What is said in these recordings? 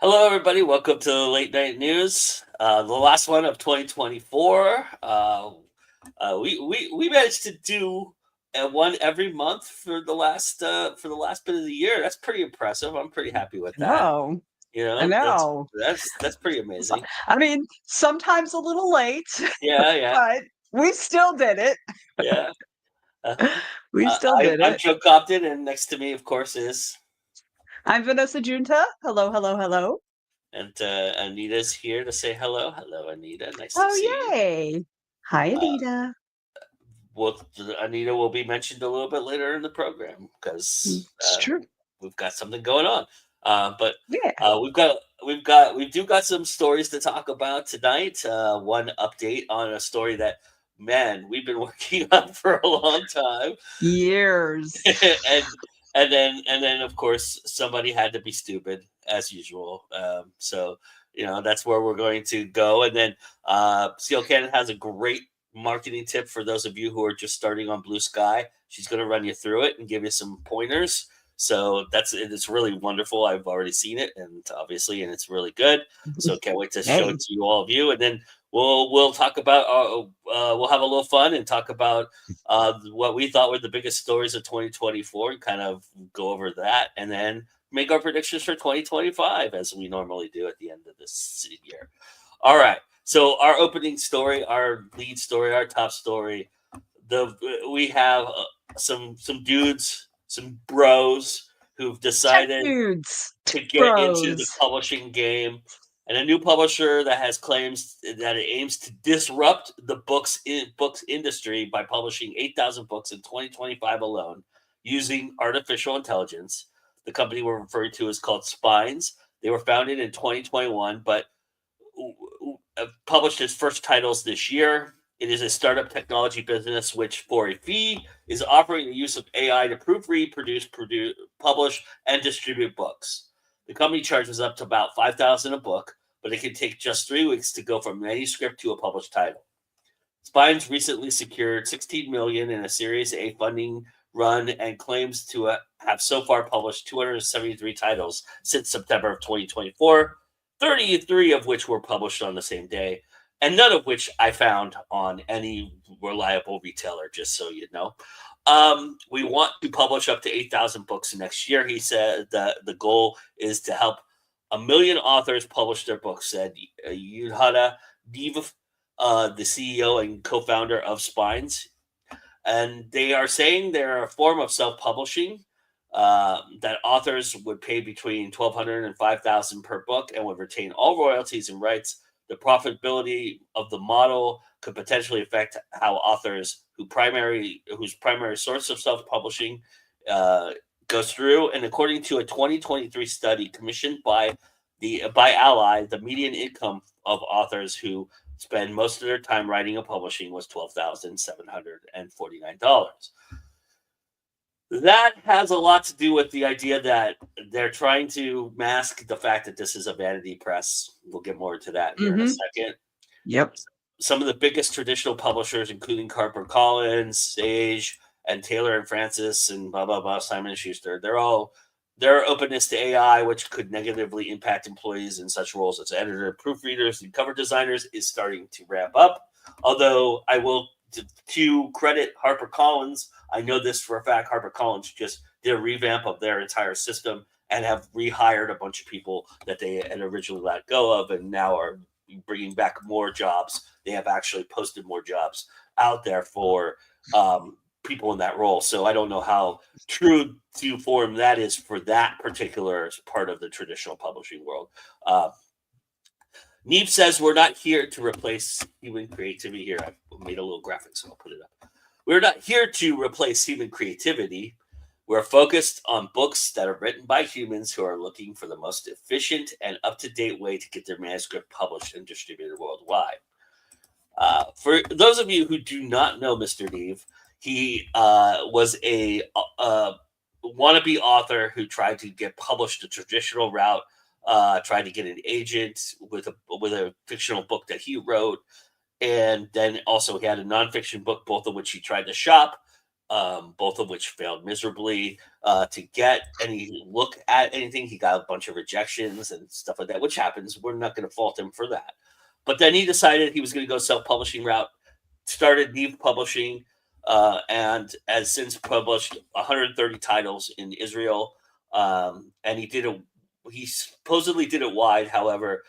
Hello, everybody. Welcome to the Late Night News, the last one of 2024. We managed to do one every month for the last bit of the year. That's pretty impressive. I'm pretty happy with that. No, You I know, know. that's pretty So amazing. I mean, sometimes a little late, Yeah, yeah, but we still did it. yeah. Uh, We still did I'm it. Joe Compton, and next to me, of course, is I'm Vanessa Giunta. Hello, hello, hello. and Anita's here to say hello. Hello, Anita. Nice to see Oh, you. yay. Hi, Uh, Anita. Well, Anita will be mentioned a little bit later in the program because It's true. we've got something going on. But Yeah. uh, we've got we got some stories to talk about tonight. One update on a story that we've been working on for a long time, Years. and and then of course somebody had to be stupid as usual. So that's where we're going to go, and then Seal Cannon has a great marketing tip for those of you who are just starting on Blue Sky. She's going to run you through it and give you some pointers. So it's really wonderful. I've already seen it, and obviously, and it's really good. So can't wait to show it Hey. to you, all of you, and then we'll talk about we'll have a little fun and talk about what we thought were the biggest stories of 2024 and kind of go over that, and then make our predictions for 2025 as we normally do at the end of this year. All right. So our opening story, our lead story, our top story, the we have some dudes, some bros who've Tech decided dudes. to Tech get into the bros. publishing game, and a new publisher that has claims that it aims to disrupt the books industry by publishing 8,000 books in 2025 alone using artificial intelligence. The company we're referring to is called Spines. They were founded in 2021, but published its first titles this year. It is a startup technology business which, for a fee, is offering the use of AI to proofread, publish, and distribute books. The company charges up to about 5,000 a book, but it can take just 3 weeks to go from manuscript to a published title. Spines recently secured 16 million in a Series A funding run and claims to have so far published 273 titles since September of 2024, 33 of which were published on the same day, and none of which I found on any reliable retailer, just so you know. We want to publish up to 8,000 books next year. He said that the goal is to help a million authors publish their books, said Yudhada Diva, the CEO and co-founder of Spines, and they are saying they're a form of self-publishing, that authors would pay between 1,200 and 5,000 per book and would retain all royalties and rights. The profitability of the model could potentially affect how authors whose primary source of self-publishing uh, goes through. And according to a 2023 study commissioned by Ally, the median income of authors who spend most of their time writing and publishing was $12,749. That has a lot to do with the idea that they're trying to mask the fact that this is a vanity press. We'll get more into that here in a Mm-hmm. second. Yep. Some of the biggest traditional publishers, including HarperCollins, Sage, and Taylor and Francis, and blah blah blah, Simon and Schuster, their openness to AI, which could negatively impact employees in such roles as editor, proofreaders, and cover designers, is starting to ramp up. Although I will to credit HarperCollins, I know this for a fact. HarperCollins just did a revamp of their entire system and have rehired a bunch of people that they had originally let go of, and now are bringing back more jobs. They have actually posted more jobs out there for people in that role. So I don't know how true to form that is for that particular part of the traditional publishing world. Uh, Neve says we're not here to replace human creativity. Here, I made a little graphic, so I'll put it up. We're not here to replace human creativity. We're focused on books that are written by humans who are looking for the most efficient and up to date way to get their manuscript published and distributed worldwide. For those of you who do not know Mr. Neve, he was a wannabe author who tried to get published the traditional route, tried to get an agent with a fictional book that he wrote, and then also he had a nonfiction book, both of which he tried to shop. both of which failed miserably. To get any look at anything, he got a bunch of rejections and stuff like that, which happens. We're not going to fault him for that. But then he decided he was going to go self-publishing route, started Neve Publishing, and has since published 130 titles in Israel. And he supposedly did it wide. However,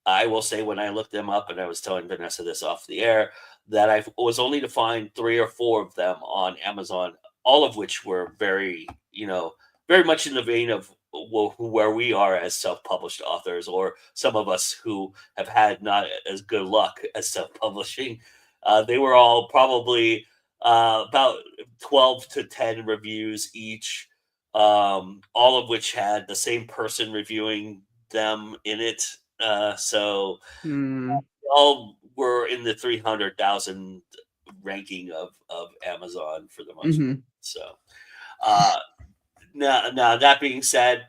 I will say when I looked them up, and I was telling Vanessa this off the air, that I was only to find 3 or 4 of them on Amazon, all of which were very, very much in the vein of where we are as self-published authors, or some of us who have had not as good luck as self-publishing. They were all probably about 12 to 10 reviews each, all of which had the same person reviewing them in it. So all were in the 300,000 ranking of Amazon for the most part. So now that being said,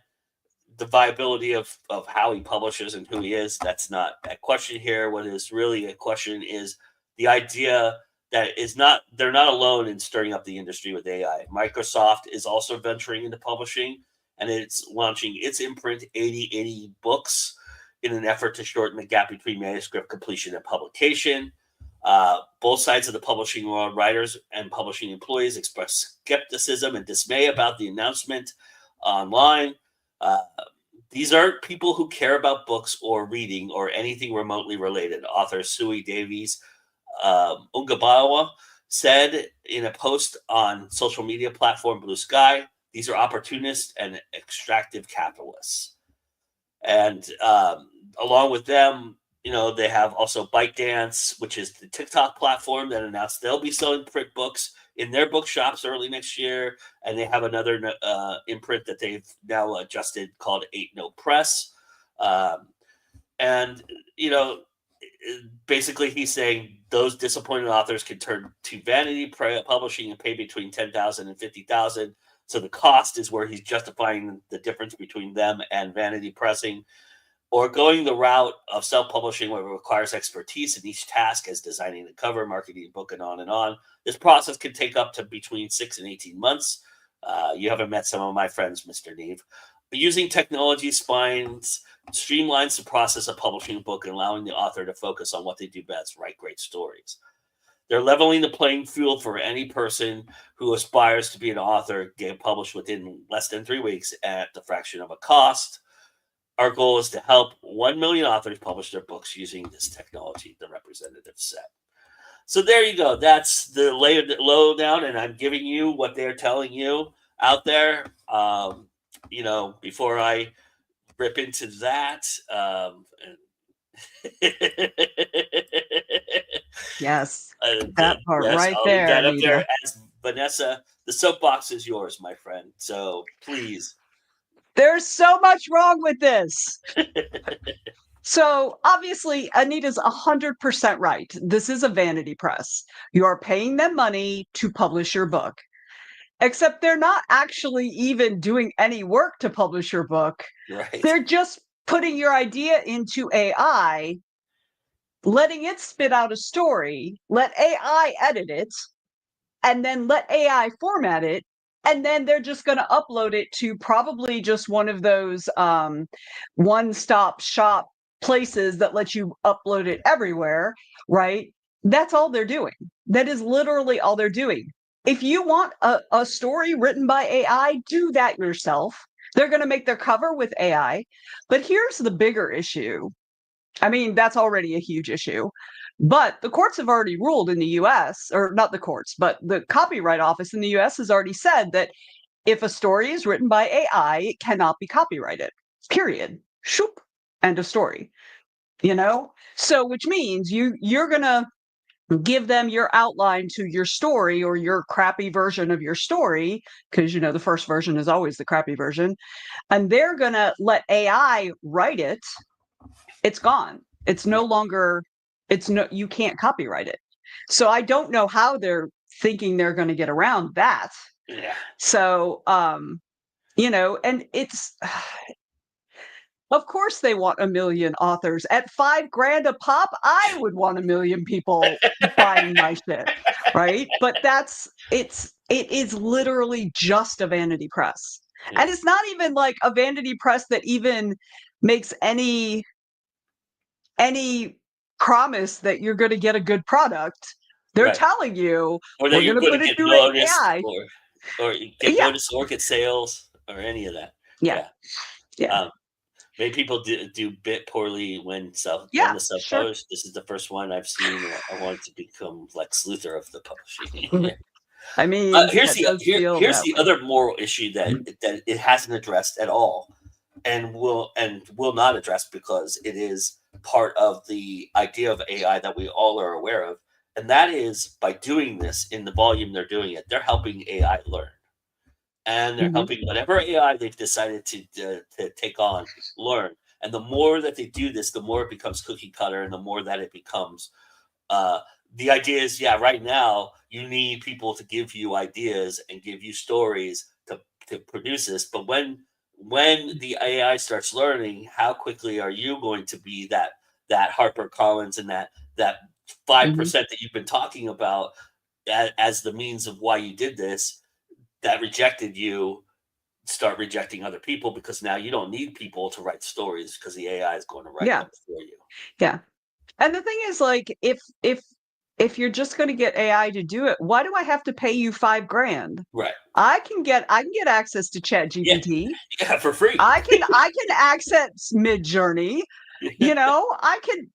the viability of how he publishes and who he is, that's not a question here. What is really a question is the idea that they're not alone in stirring up the industry with AI. Microsoft is also venturing into publishing, and it's launching its imprint 8080 books in an effort to shorten the gap between manuscript completion and publication. Both sides of the publishing world, writers and publishing employees, express skepticism and dismay about the announcement online. These aren't people who care about books or reading or anything remotely related. Author Sui Davies Ungabawa said in a post on social media platform Bluesky, these are opportunists and extractive capitalists. And along with them, they have also ByteDance, which is the TikTok platform that announced they'll be selling print books in their bookshops early next year. And they have another imprint that they've now adjusted called 8 Note Press. And, basically he's saying those disappointed authors can turn to vanity publishing and pay between $10,000 and $50,000. So the cost is where he's justifying the difference between them and vanity pressing, or going the route of self-publishing where it requires expertise in each task, as designing the cover, marketing the book, and on and on. This process can take up to between 6 and 18 months. You haven't met some of my friends, Mr. Neve. Using technology streamlines the process of publishing a book and allowing the author to focus on what they do best, write great stories. They're leveling the playing field for any person who aspires to be an author, get published within less than 3 weeks at the fraction of a cost. Our goal is to help 1 million authors publish their books using this technology, the representative said. So there you go. That's the lowdown, and I'm giving you what they're telling you out there. Before I rip into that. Yes, that part right I'll there. leave that up Anita. there. As Vanessa, the soapbox is yours, my friend. So please. There's so much wrong with this. So obviously, Anita's 100% right. This is a vanity press. You are paying them money to publish your book, except they're not actually even doing any work to publish your book. Right. They're just putting your idea into AI, letting it spit out a story, let AI edit it, and then let AI format it. And then they're just going to upload it to probably just one of those one-stop shop places that let you upload it everywhere, right? That's all they're doing. That is literally all they're doing. If you want a story written by AI, do that yourself. They're going to make their cover with AI. But here's the bigger issue. I mean, that's already a huge issue. But the courts have already ruled in the US, or not the courts, but the Copyright Office in the US has already said that if a story is written by AI, it cannot be copyrighted. Period. Shoop. End of story. So which means you're going to give them your outline to your story, or your crappy version of your story, because the first version is always the crappy version, and they're going to let AI write it. It's gone. It's no longer, you can't copyright it. So I don't know how they're thinking they're going to get around that. Yeah. So, and Of course they want a million authors. At $5,000 a pop, I would want a million people buying my shit, right? But it is literally just a vanity press. Yeah. And it's not even like a vanity press that even makes any promise that you're going to get a good product. They're Right. telling you Or that we're you're going to going put to it get through noticed, AI. or get Yeah, noticed, or get sales, or any of that. yeah, Yeah. yeah, Um, Many people do bit poorly when yeah, the sure. self-published. This is the first one I've seen. I wanted to become Lex Luthor of the publishing. I mean, Here's that the does feel here's that the way. other moral issue that it hasn't addressed at all, and will not address because it is part of the idea of AI that we all are aware of, and that is by doing this in the volume they're doing it, they're helping AI learn, and they're Mhm. helping whatever AI they've decided to take on learn. And the more that they do this, the more it becomes cookie cutter, and the more that it becomes uh, the idea is, yeah, right now you need people to give you ideas and give you stories to produce this. But when the AI starts learning, how quickly are you going to be that Harper Collins and that five Mhm. percent that you've been talking about as the means of why you did this that rejected you start rejecting other people because now you don't need people to write stories because the AI is going to write Yeah, them for you. yeah. And the thing is, like, if you're just going to get AI to do it, why do I have to pay you 5 grand? Right. I can get access to Chat Yeah. GPT. Yeah, for free. I can access Midjourney.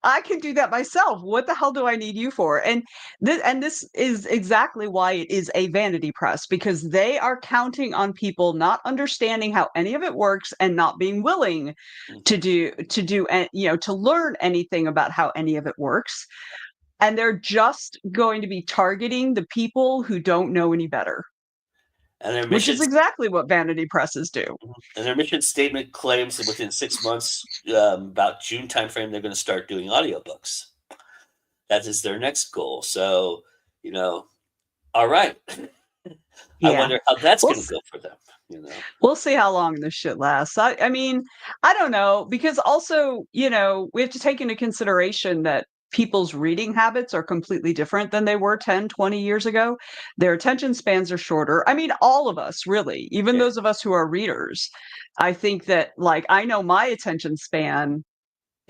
I can do that myself. What the hell do I need you for? And this is exactly why it is a vanity press, because they are counting on people not understanding how any of it works and not being willing to Mhm. do and to learn anything about how any of it works. And they're just going to be targeting the people who don't know any better, And their which is missions exactly what vanity presses do. and their mission statement claims that within 6 months, about June timeframe, they're going to start doing audiobooks. That is their next goal. So, you know, all right. I Yeah. wonder how that's We'll going to go for them. You know, We'll see how long this shit lasts. I mean, I don't know, because also, we have to take into consideration that people's reading habits are completely different than they were 10, 20 years ago. Their attention spans are shorter. I mean, all of us, really, even yeah, those of us who are readers. I think that, like, I know my attention span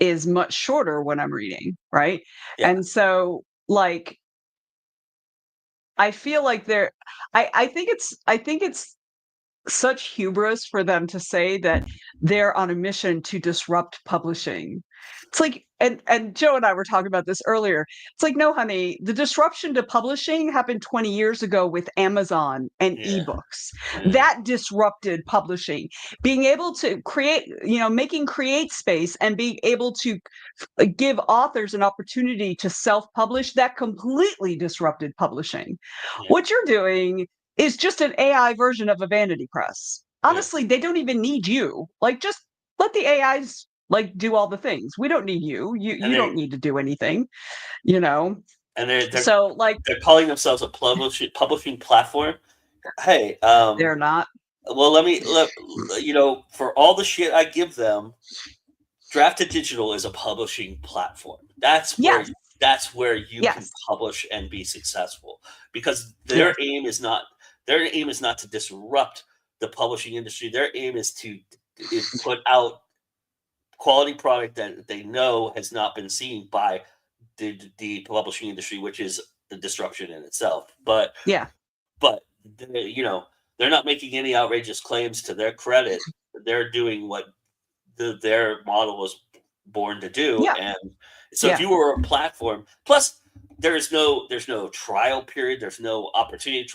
is much shorter when I'm reading, right? yeah, And so, like, I feel like I think it's such hubris for them to say that they're on a mission to disrupt publishing. It's like, and Joe and I were talking about this earlier. It's like, no, honey, the disruption to publishing happened 20 years ago with Amazon and yeah, ebooks. yeah, That disrupted publishing. Being able to create, making create space and being able to give authors an opportunity to self-publish, that completely disrupted publishing. yeah, What you're doing is just an AI version of a vanity press. yeah. Honestly, they don't even need you. Like, just let the AIs like do all the things. We don't need you. You And you they don't need to do anything, you know. and they're So, like, they're calling themselves a publishing platform. Hey, they're not. well, for all the shit I give them, Drafted Digital is a publishing platform. Yes, That's where you can yes, publish and be successful because yes. their aim is not to disrupt the publishing industry. Their aim is to put out quality product that they know has not been seen by the publishing industry, which is a disruption in itself. Yeah. But they're not making any outrageous claims to their credit. They're doing what their model was born to do. Yeah. And so if Yeah. you were a platform, plus there's no trial period, there's no opportunity to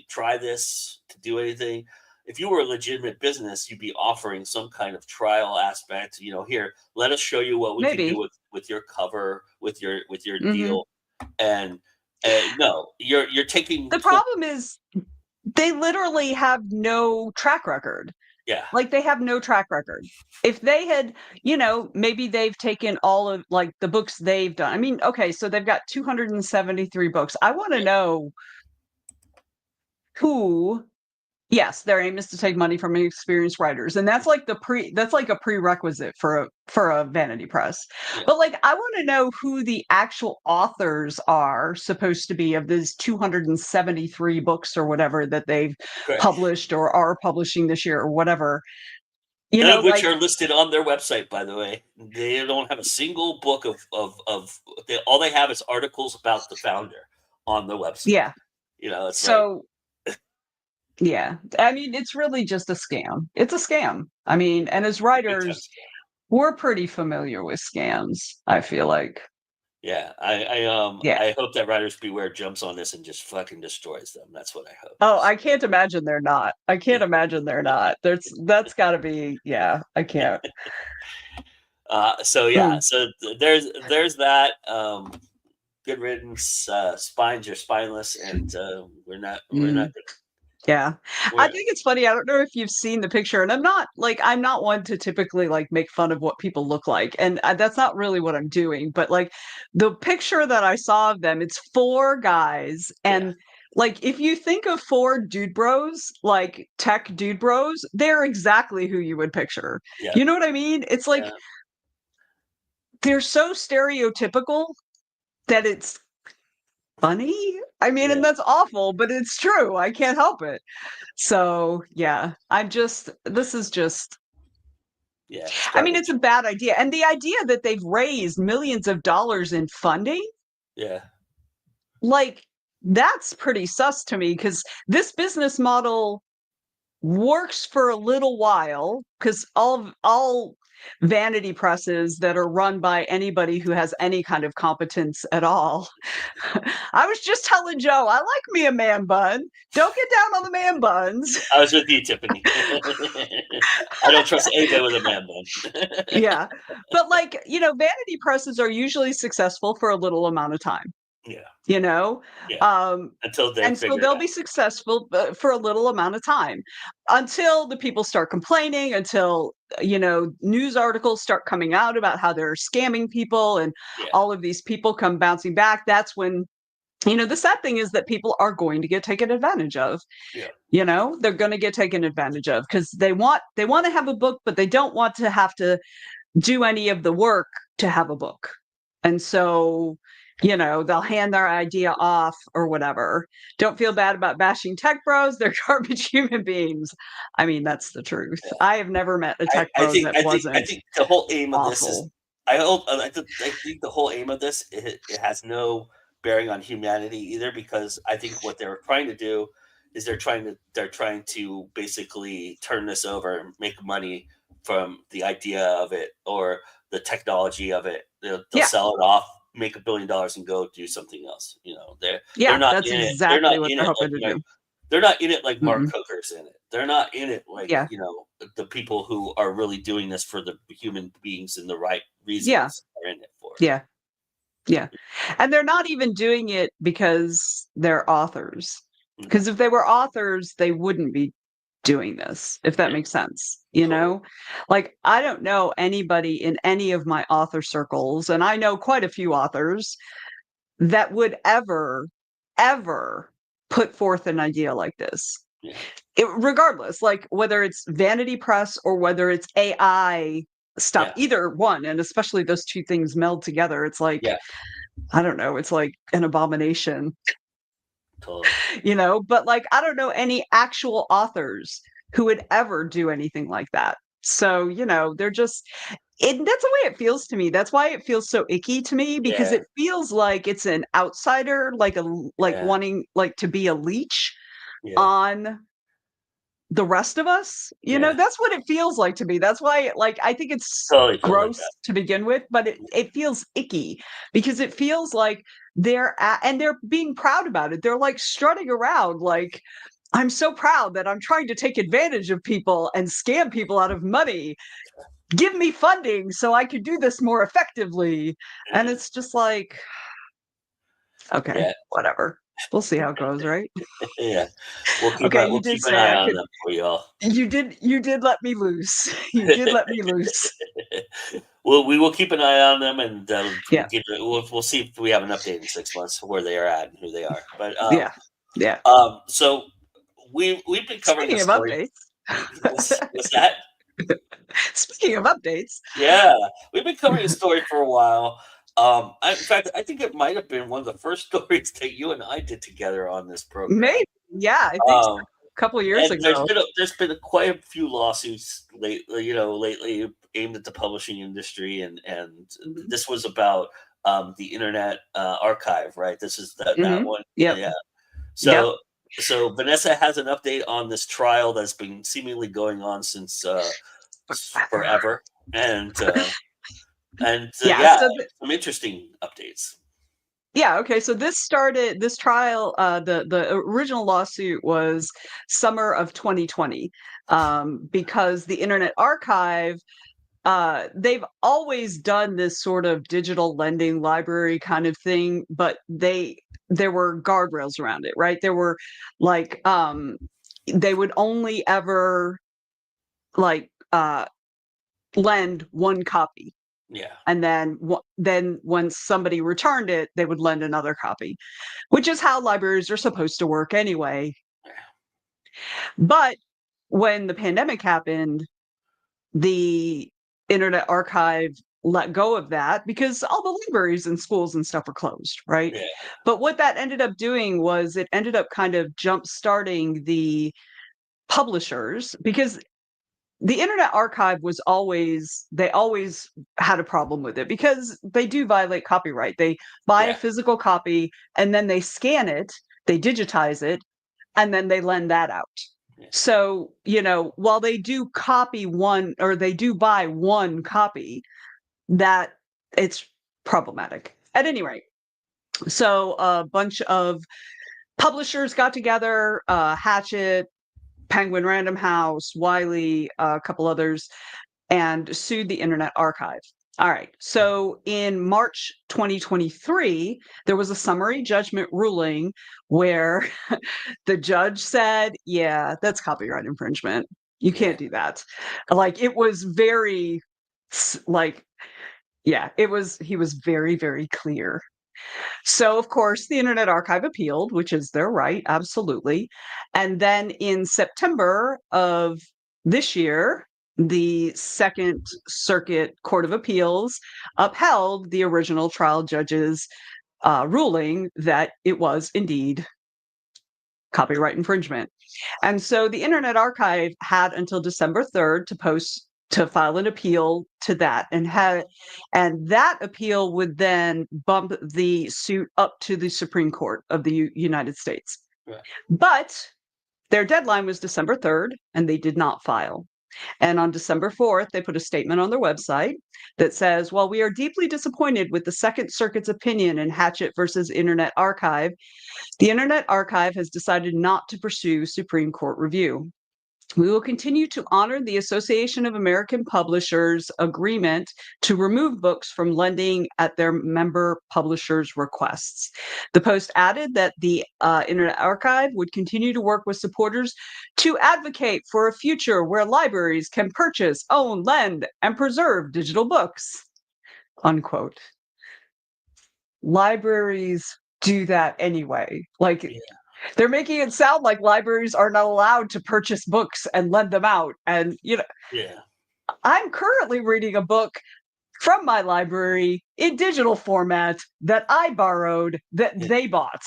try this to do anything. If you were a legitimate business, you'd be offering some kind of trial aspect. Here, let us show you what we can do Maybe. with your cover, with your Mhm. deal, and no, you're taking The problem is they literally have no track record. yeah, Like, they have no track record. If they had, maybe they've taken all of, like, the books they've done. I mean, okay, so they've got 273 books. I wanna yeah, know who Yes, their aim is to take money from experienced writers, and that's like a prerequisite for a vanity press. Yeah. But like, I want to know who the actual authors are supposed to be of these 273 books or whatever that they've Right. published or are publishing this year or whatever. None of which Like, are listed on their website, by the way. They don't have a single book all they have is articles about the founder on the website. yeah. It's So, yeah, I mean, it's really just a scam. It's a scam. I mean, and as big time writers, scam. we're pretty familiar with scams, I feel like. Yeah, Yeah. I hope that Writers Beware jumps on this and just fucking destroys them. That's what I hope. Oh, I can't imagine they're not. I can't imagine they're not. That's got to be, yeah, I can't. So yeah, Hmm. so there's that. Good riddance. Spines are spineless, and we're not Mm. Yeah. I we're think it's funny. I don't know if you've seen the picture, and I'm not one to typically like make fun of what people look like, and that's not really what I'm doing. But like the picture that I saw of them, it's four guys, yeah, and like if you think of four dude bros, like tech dude bros, they're exactly who you would picture. yeah, You know what I mean? It's like yeah, they're so stereotypical that it's funny. I mean, yeah, and that's awful, but it's true. I can't help it. So, yeah, this is just, yeah. It's I mean, it's garbage. a bad idea. And the idea that they've raised millions of dollars in funding, Yeah, like, that's pretty sus to me because this business model works for a little while because all vanity presses that are run by anybody who has any kind of competence at all. I was just telling Joe, I like me a man bun. Don't get down on the man buns. I was with you, Tiffany. I don't trust anybody with a man bun. Yeah. But like, vanity presses are usually successful for a little amount of time, Yeah, you know? yeah. Um, Until they and so figure it they'll out. be successful for a little amount of time until the people start complaining, until, news articles start coming out about how they're scamming people and Yeah, all of these people come bouncing back. That's when, the sad thing is that people are going to get taken advantage of. yeah, They're going to get taken advantage of because they want to have a book, but they don't want to have to do any of the work to have a book. And so, they'll hand their idea off or whatever. Don't feel bad about bashing tech bros. They're garbage human beings. I mean, that's the truth. yeah. I have never met a tech I bro think that I think I wasn't think the whole aim of this is awful. I think the whole aim of this it has no bearing on humanity either because I think what they're trying to do is they're trying to basically turn this over and make money from the idea of it or the technology of it. They'll Yeah. sell it off, make $1 billion, and go do something else. They're Yeah. not That's in it. They're not exactly what in they're it like hoping to do. they're not in it like Mark Mm-mm. Coker's in it. They're not in it like, Yeah. the people who are really doing this for the human beings and the right Yeah. reasons are in it for. Yeah. Yeah. And they're not even doing it because they're authors. Mhm. Because if they were authors, they wouldn't be doing this, if that Yeah, makes sense. totally. Like, I don't know anybody in any of my author circles, and I know quite a few authors that would ever put forth an idea like this. Yeah, Regardless, like whether it's vanity press or whether it's AI stuff, yeah, either one, and especially those two things meld together, it's like, yeah, I don't know, it's like an abomination, totally. but like I don't know any actual authors who would ever do anything like that. So, they're just that's the way it feels to me. That's why it feels so icky to me because Yeah, it feels like it's an outsider, like yeah, wanting like to be a leech yeah, on the rest of us. yeah. That's what it feels like to me. That's why like I think it's Totally feels like that. gross to begin with, but it feels icky because it feels like and they're being proud about it. They're like strutting around like, I'm so proud that I'm trying to take advantage of people and scam people out of money. Give me funding so I could do this more effectively. And Yeah, it's just like, okay, yeah, whatever. We'll see how it goes, right? yeah. Okay, you We'll did keep an say eye I on could them for y'all. you did let me loose. You did let me loose. Well, we will keep an eye on them, and Yeah. we'll see if we have an update in 6 months where they are at and who they are. But Yeah. Yeah. so we've been covering the Speaking of story. updates, Was that? speaking of updates, Yeah, we've been covering the story for a while. In fact, I think it might have been one of the first stories that you and I did together on this program. maybe, yeah, I think so. Um, A couple of years and ago. there's been quite a few lawsuits lately aimed at the publishing industry, and Mhm. this was about the Internet Archive, right? This is that Mhm. one, Yep. yeah. Yep. So Vanessa has an update on this trial that's been seemingly going on since forever, and Yeah. yeah, So some interesting updates. yeah. Okay. So this trial. The original lawsuit was summer of 2020, because the Internet Archive. They've always done this sort of digital lending library kind of thing, but there were guardrails around it, right? There were like they would only ever like lend one copy, Yeah, and then when somebody returned it, they would lend another copy, which is how libraries are supposed to work anyway. But when the pandemic happened, the Internet Archive let go of that because all the libraries and schools and stuff were closed, right? yeah, But what that ended up doing was it ended up kind of jump starting the publishers, because the Internet Archive was always they always had a problem with it because they do violate copyright. They buy a yeah, physical copy and then they scan it, they digitize it, and then they lend that out. yeah, So, while they do copy one, or they do buy one copy, that it's problematic. At any rate, so a bunch of publishers got together, Hatchet, Penguin Random House, Wiley, a couple others, and sued the Internet Archive. All right. So in March 2023, there was a summary judgment ruling where the judge said, yeah, that's copyright infringement. You yeah, can't do that. Like, it was very, like, yeah, he was very, very clear. So, of course, the Internet Archive appealed, which is their right, absolutely. And then in September of this year, the Second Circuit Court of Appeals upheld the original trial judge's ruling that it was indeed copyright infringement. And so the Internet Archive had until December 3rd to file an appeal to that, and that appeal would then bump the suit up to the Supreme Court of the United States. yeah, But their deadline was December 3rd, and they did not file. And on December 4th, they put a statement on their website that says, "While we are deeply disappointed with the Second Circuit's opinion in Hatchet versus Internet Archive, the Internet Archive has decided not to pursue Supreme Court review. We will continue to honor the Association of American Publishers agreement to remove books from lending at their member publishers' requests." The Post added that the Internet Archive would continue to work with supporters to advocate for a future where libraries can purchase, own, lend, and preserve digital books. Unquote. Libraries do that anyway. Like, yeah, they're making it sound like libraries are not allowed to purchase books and lend them out. And, yeah, I'm currently reading a book from my library in digital format that I borrowed that yeah. they bought,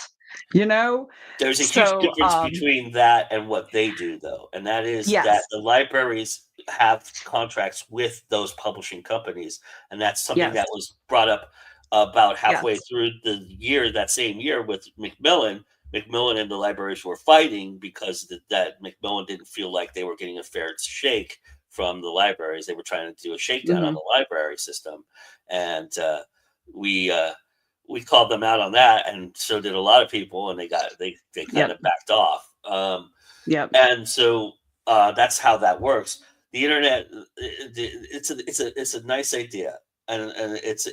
you know? There's a huge So, difference between that and what they do, though, and that is that yes, the libraries have contracts with those publishing companies, and that's something yes, that was brought up about halfway yes. through the year, that same year with Macmillan. Macmillan and the libraries were fighting because that Macmillan didn't feel like they were getting a fair shake from the libraries. They were trying to do a shakedown on Hmm. the library system, and we we called them out on that, and so did a lot of people, and they kind Yep, of backed off. yep, And so that's how that works. The internet, it's a nice idea, and it's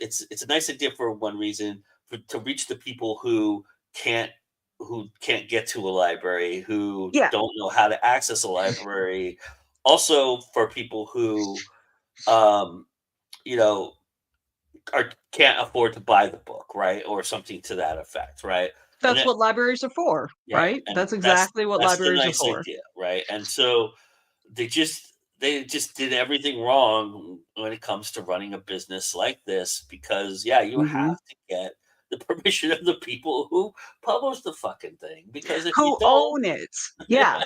a nice idea for one reason, to reach the people can't who can't get to a library, who yeah, don't know how to access a library. Also, for people who um, you know, or can't afford to buy the book, right? Or something to that effect, right? And That's what libraries are for, yeah, right? and That's exactly what that's the libraries are nice for. idea, right? And so they just did everything wrong when it comes to running a business like this because you Mhm. have to get the permission of the people who publish the fucking thing because if you Who don't, own it. Yeah.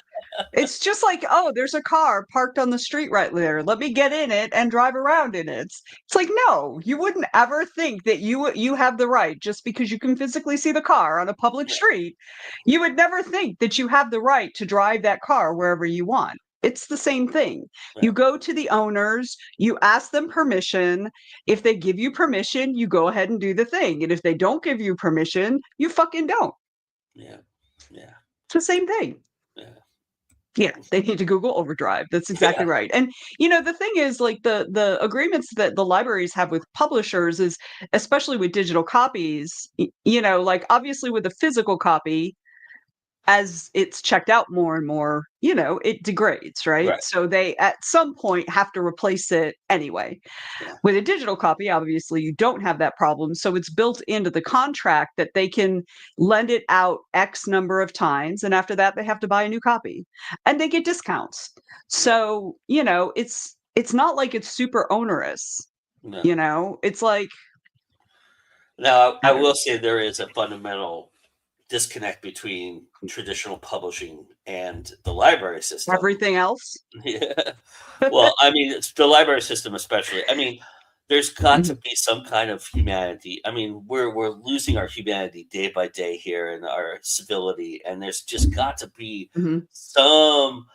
It's just like, "Oh, there's a car parked on the street right there. Let me get in it and drive around in it." It's like, no, you wouldn't ever think that you have the right just because you can physically see the car on a public yeah, street. You would never think that you have the right to drive that car wherever you want. It's the same thing. yeah, You go to the owners, you ask them permission. If they give you permission, you go ahead and do the thing. And if they don't give you permission, you fucking don't. yeah, yeah, It's the same thing. yeah, Yeah, they need to Google Overdrive. That's exactly yeah, right. And the thing is, like, the agreements that the libraries have with publishers is, especially with digital copies, like, obviously with a physical copy, as it's checked out more and more, it degrades, right? right, So they at some point have to replace it anyway. yeah, With a digital copy, obviously, you don't have that problem. So it's built into the contract that they can lend it out X number of times. And after that, they have to buy a new copy and they get discounts. yeah, So, it's not like it's super onerous, no. it's like, Now, I I don't know, will say there is a fundamental disconnect between traditional publishing and the library system. everything else. Yeah. Well, I mean, it's the library system especially. I mean, there's got to Mhm, be some kind of humanity. I mean, we're losing our humanity day by day here and our civility, and there's just got to be mhm. some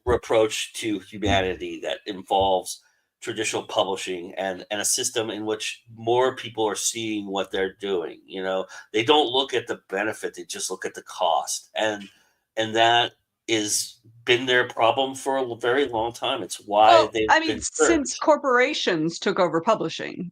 approach to humanity that involves traditional publishing and a system in which more people are seeing what they're doing. They don't look at the benefit; they just look at the cost, and that is been their problem for a very long time. It's why Well, they've I mean, been since hurt. corporations took over publishing,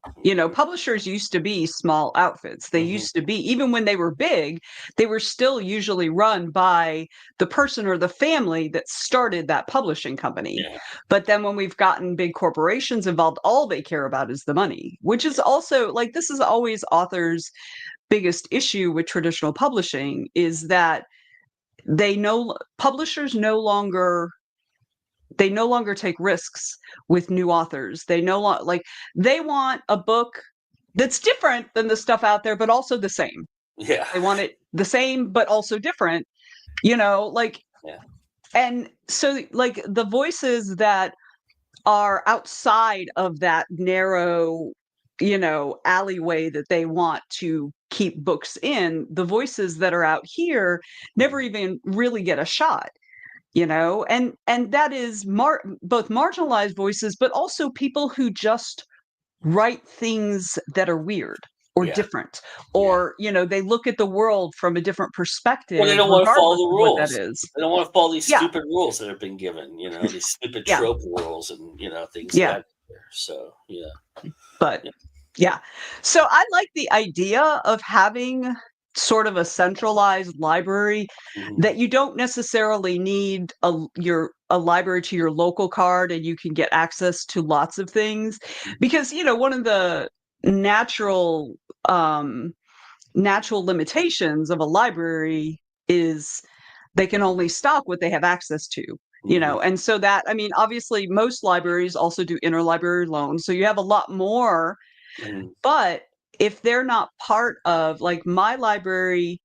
publishers used to be small outfits. They Mhm. used to be, even when they were big, they were still usually run by the person or the family that started that publishing company. Yeah, But then when we've gotten big corporations involved, all they care about is the money, which is also like, this is always authors' biggest issue with traditional publishing is that publishers no longer take risks with new authors. They no longer like they want a book that's different than the stuff out there, but also the same. yeah, They want it the same, but also different, like, yeah, and so like the voices that are outside of that narrow, alleyway that they want to keep books in, the voices that are out here never mhm, even really get a shot, and that is both marginalized voices but also people who just write things that are weird or yeah, different, yeah. or they look at the world from a different Well, they perspective don't want to follow regardless the of what that rules. is. They don't want to follow these Yeah, stupid rules that have been given. These stupid yeah, trope rules and things of yeah, that nature. So yeah, but yeah, yeah, so I like the idea of having sort of a centralized library mhm, that you don't necessarily need a library to your local card and you can get access to lots of things, mhm, because one of the natural um natural limitations of a library is they can only stock what they have access to, mhm, and so that, I mean, obviously most libraries also do interlibrary loans, so you have a lot more, mhm, but if they're not part of, like, my library,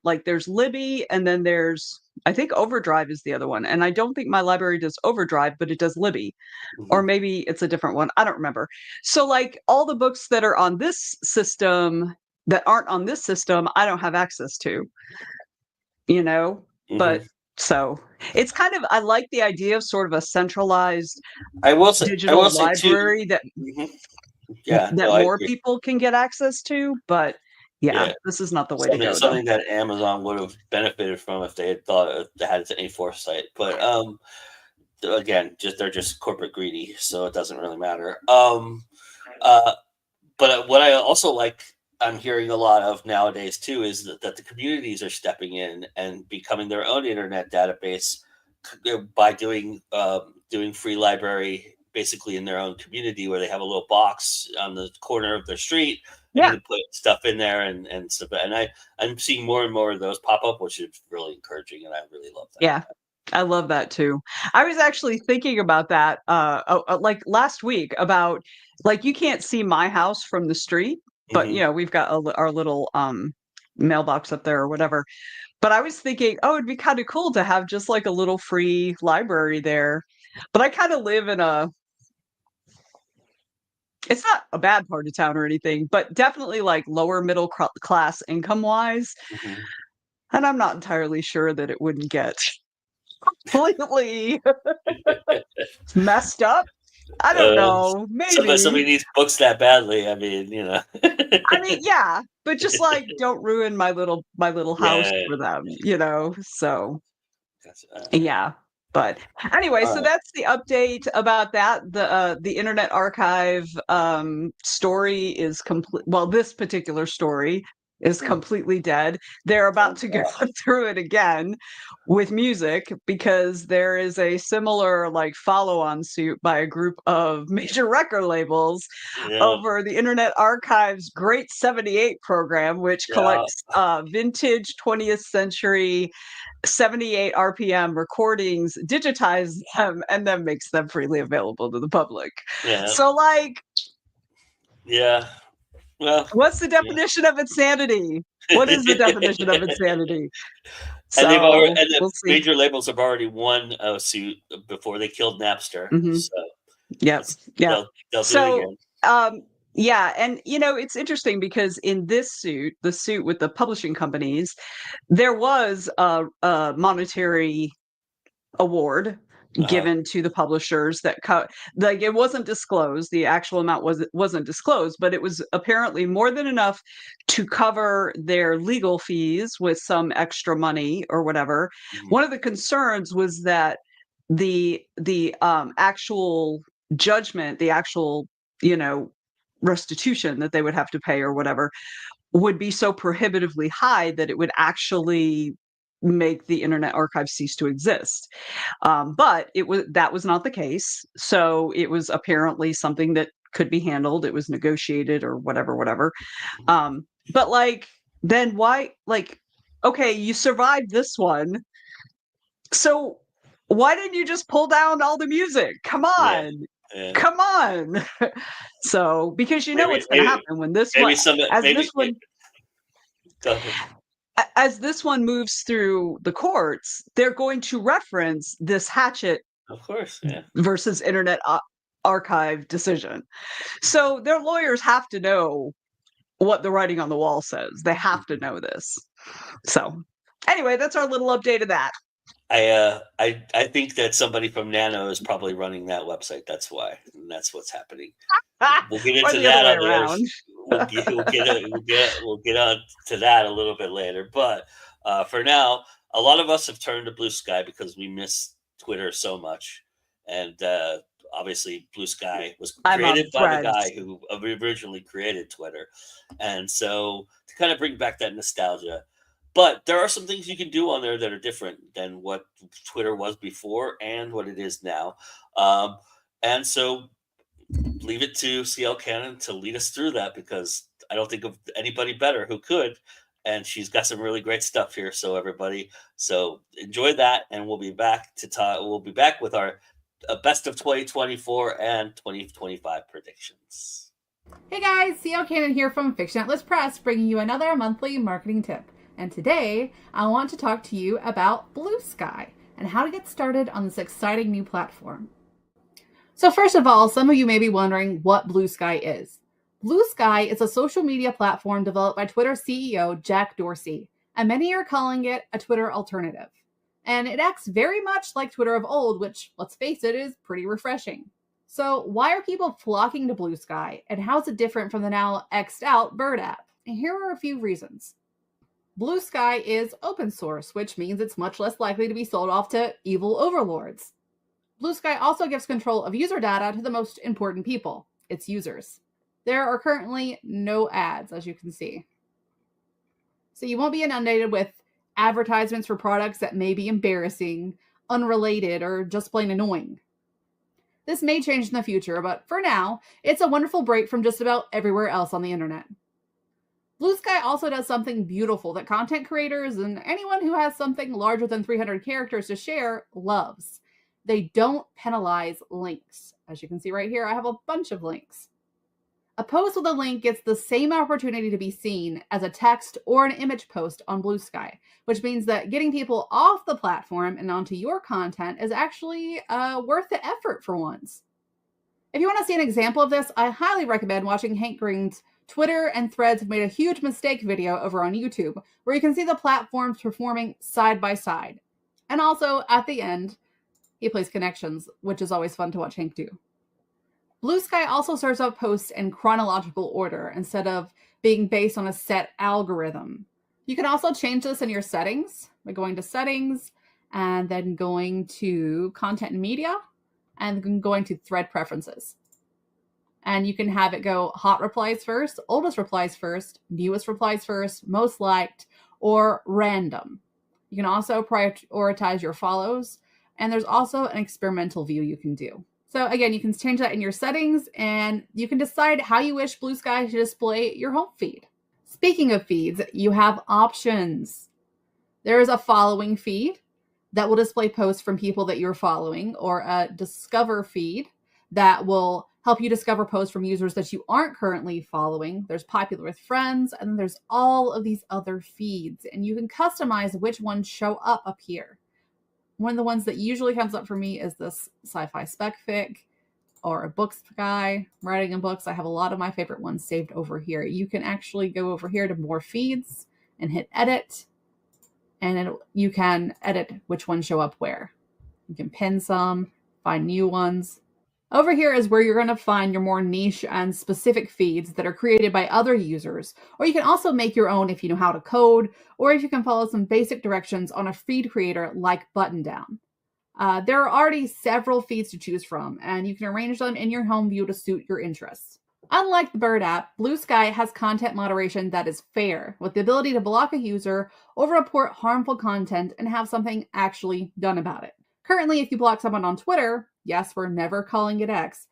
like, there's Libby, and then there's, I think, Overdrive is the other one, and I don't think my library does Overdrive, but it does Libby, or mhm, maybe it's a different one, I don't remember. So, like, all the books that are on this system that aren't on this system, I don't have access to, you know? mhm. But so, it's kind of, I like the idea of sort of a centralized I will say. I will digital say too. library that Mhm, yeah, no, that I more agree. people can get access to, but yeah, Yeah, this is not the way to something go, though. something that Amazon would have benefited from if they had thought they had any foresight. But again, they're just corporate greedy, so it doesn't really matter. Uh, but what I also like, I'm hearing a lot of nowadays too, is that the communities are stepping in and becoming their own internet database by doing free library basically in their own community where they have a little box on the corner of their street, and Yeah. you can put stuff in there and stuff. And I'm seeing more and more of those pop up, which is really encouraging, and I really love that. Yeah. I love that too. I was actually thinking about that like last week about like you can't see my house from the street, but Hmm. we've got our little mailbox up there or whatever. But I was thinking, oh, it'd be kind of cool to have just like a little free library there. But I kind of live in it's not a bad part of town or anything, but definitely like lower middle class income wise. Hmm. And I'm not entirely sure that it wouldn't get completely messed up. I don't Uh, know. somebody Maybe. needs books that badly. I mean, I mean, yeah, but just like don't ruin my little house yeah. for them, So That's, yeah. But anyway, all so right. that's the update about that. The Internet Archive story is complete. Well, this particular story is completely dead. They're about to go through it again with music because there is a similar like follow-on suit by a group of major record labels Yeah. over the Internet Archive's Great 78 program, which Yeah. collects vintage 20th century 78 RPM recordings, digitize them, and then makes them freely available to the public. Yeah. So, like, Yeah. Well. what's the Yeah. definition of insanity? What is the definition of insanity? And they've already, So, and the we'll see. major labels have already won a suit before they killed Napster. Hmm. So Yep. Yep. they'll do it So, again. yeah, and it's interesting because in this suit, the suit with the publishing companies, there was a monetary award Uh-huh. given to the publishers that like it wasn't disclosed, the actual amount wasn't disclosed, but it was apparently more than enough to cover their legal fees with some extra money or whatever. Mhm. One of the concerns was that the actual judgment, the actual you know restitution that they would have to pay or whatever would be so prohibitively high that it would actually make the Internet Archive cease to exist. But that was not the case. So it was apparently something that could be handled. It was negotiated or whatever, whatever. But like, then why? Like, okay, you survived this one. So why didn't you just pull down all the music? Come Yeah. on. Yeah. Come on. So because Maybe, what's going to maybe, happen when this one, maybe some, as maybe, this one go ahead. as this one moves through the courts, they're going to reference this Hatchet Of course. Yeah. versus Internet Archive decision. So their lawyers have to know what the writing on the wall says. They have to know this. So anyway, that's our little update of that. I think that somebody from Nano is probably running that website. That's why, and that's what's happening. We'll get Or into the other that way on the other. around. We'll get on to that a little bit later. But for now, a lot of us have turned to Blue Sky because we miss Twitter so much, and obviously Blue Sky was I'm on created by the guy Threads. who originally created Twitter, and so to kind of bring back that nostalgia. But there are some things you can do on there that are different than what Twitter was before and what it is now. And so leave it to CL Cannon to lead us through that because I don't think of anybody better who could. And she's got some really great stuff here. So everybody, so enjoy that, and we'll be back to talk. We'll be back with our best of 2024 and 2025 predictions. Hey guys, CL Cannon here from Fiction Atlas Press, bringing you another monthly marketing tip. And today, I want to talk to you about Bluesky and how to get started on this exciting new platform. So first of all, some of you may be wondering what Bluesky is. Bluesky is a social media platform developed by Twitter CEO Jack Dorsey, and many are calling it a Twitter alternative. And it acts very much like Twitter of old, which, let's face it, is pretty refreshing. So why are people flocking to Bluesky, and how is it different from the now X'd out Bird app? And here are a few reasons. Bluesky is open source, which means it's much less likely to be sold off to evil overlords. Bluesky also gives control of user data to the most important people, its users. There are currently no ads, as you can see. So you won't be inundated with advertisements for products that may be embarrassing, unrelated, or just plain annoying. This may change in the future, but for now, it's a wonderful break from just about everywhere else on the internet. Bluesky also does something beautiful that content creators and anyone who has something larger than 300 characters to share loves. They don't penalize links. As you can see right here, I have a bunch of links. A post with a link gets the same opportunity to be seen as a text or an image post on Bluesky, which means that getting people off the platform and onto your content is actually worth the effort for once. If you want to see an example of this, I highly recommend watching Hank Green's Twitter and Threads have made a huge mistake video over on YouTube, where you can see the platforms performing side by side. And also, at the end, he plays connections, which is always fun to watch Hank do. Bluesky also serves up posts in chronological order instead of being based on a set algorithm. You can also change this in your settings by going to settings and then going to content and media and then going to thread preferences. And you can have it go hot replies first, oldest replies first, newest replies first, most liked, or random. You can also prioritize your follows, and there's also an experimental view you can do. So again, you can change that in your settings, and you can decide how you wish Bluesky to display your home feed. Speaking of feeds, you have options. There is a following feed that will display posts from people that you're following, or a discover feed that will help you discover posts from users that you aren't currently following. There's popular with friends, and then there's all of these other feeds, and you can customize which ones show up here. One of the ones that usually comes up for me is this sci-fi spec fic or a books guy writing in books. I have a lot of my favorite ones saved over here. You can actually go over here to more feeds and hit edit, and you can edit which ones show up where. You can pin some, find new ones. Over here is where you're going to find your more niche and specific feeds that are created by other users, or you can also make your own if you know how to code, or if you can follow some basic directions on a feed creator like Button Down. There are already several feeds to choose from, and you can arrange them in your home view to suit your interests. Unlike the Bird app, Bluesky has content moderation that is fair, with the ability to block a user or report harmful content and have something actually done about it. Currently, if you block someone on Twitter, yes, we're never calling it X,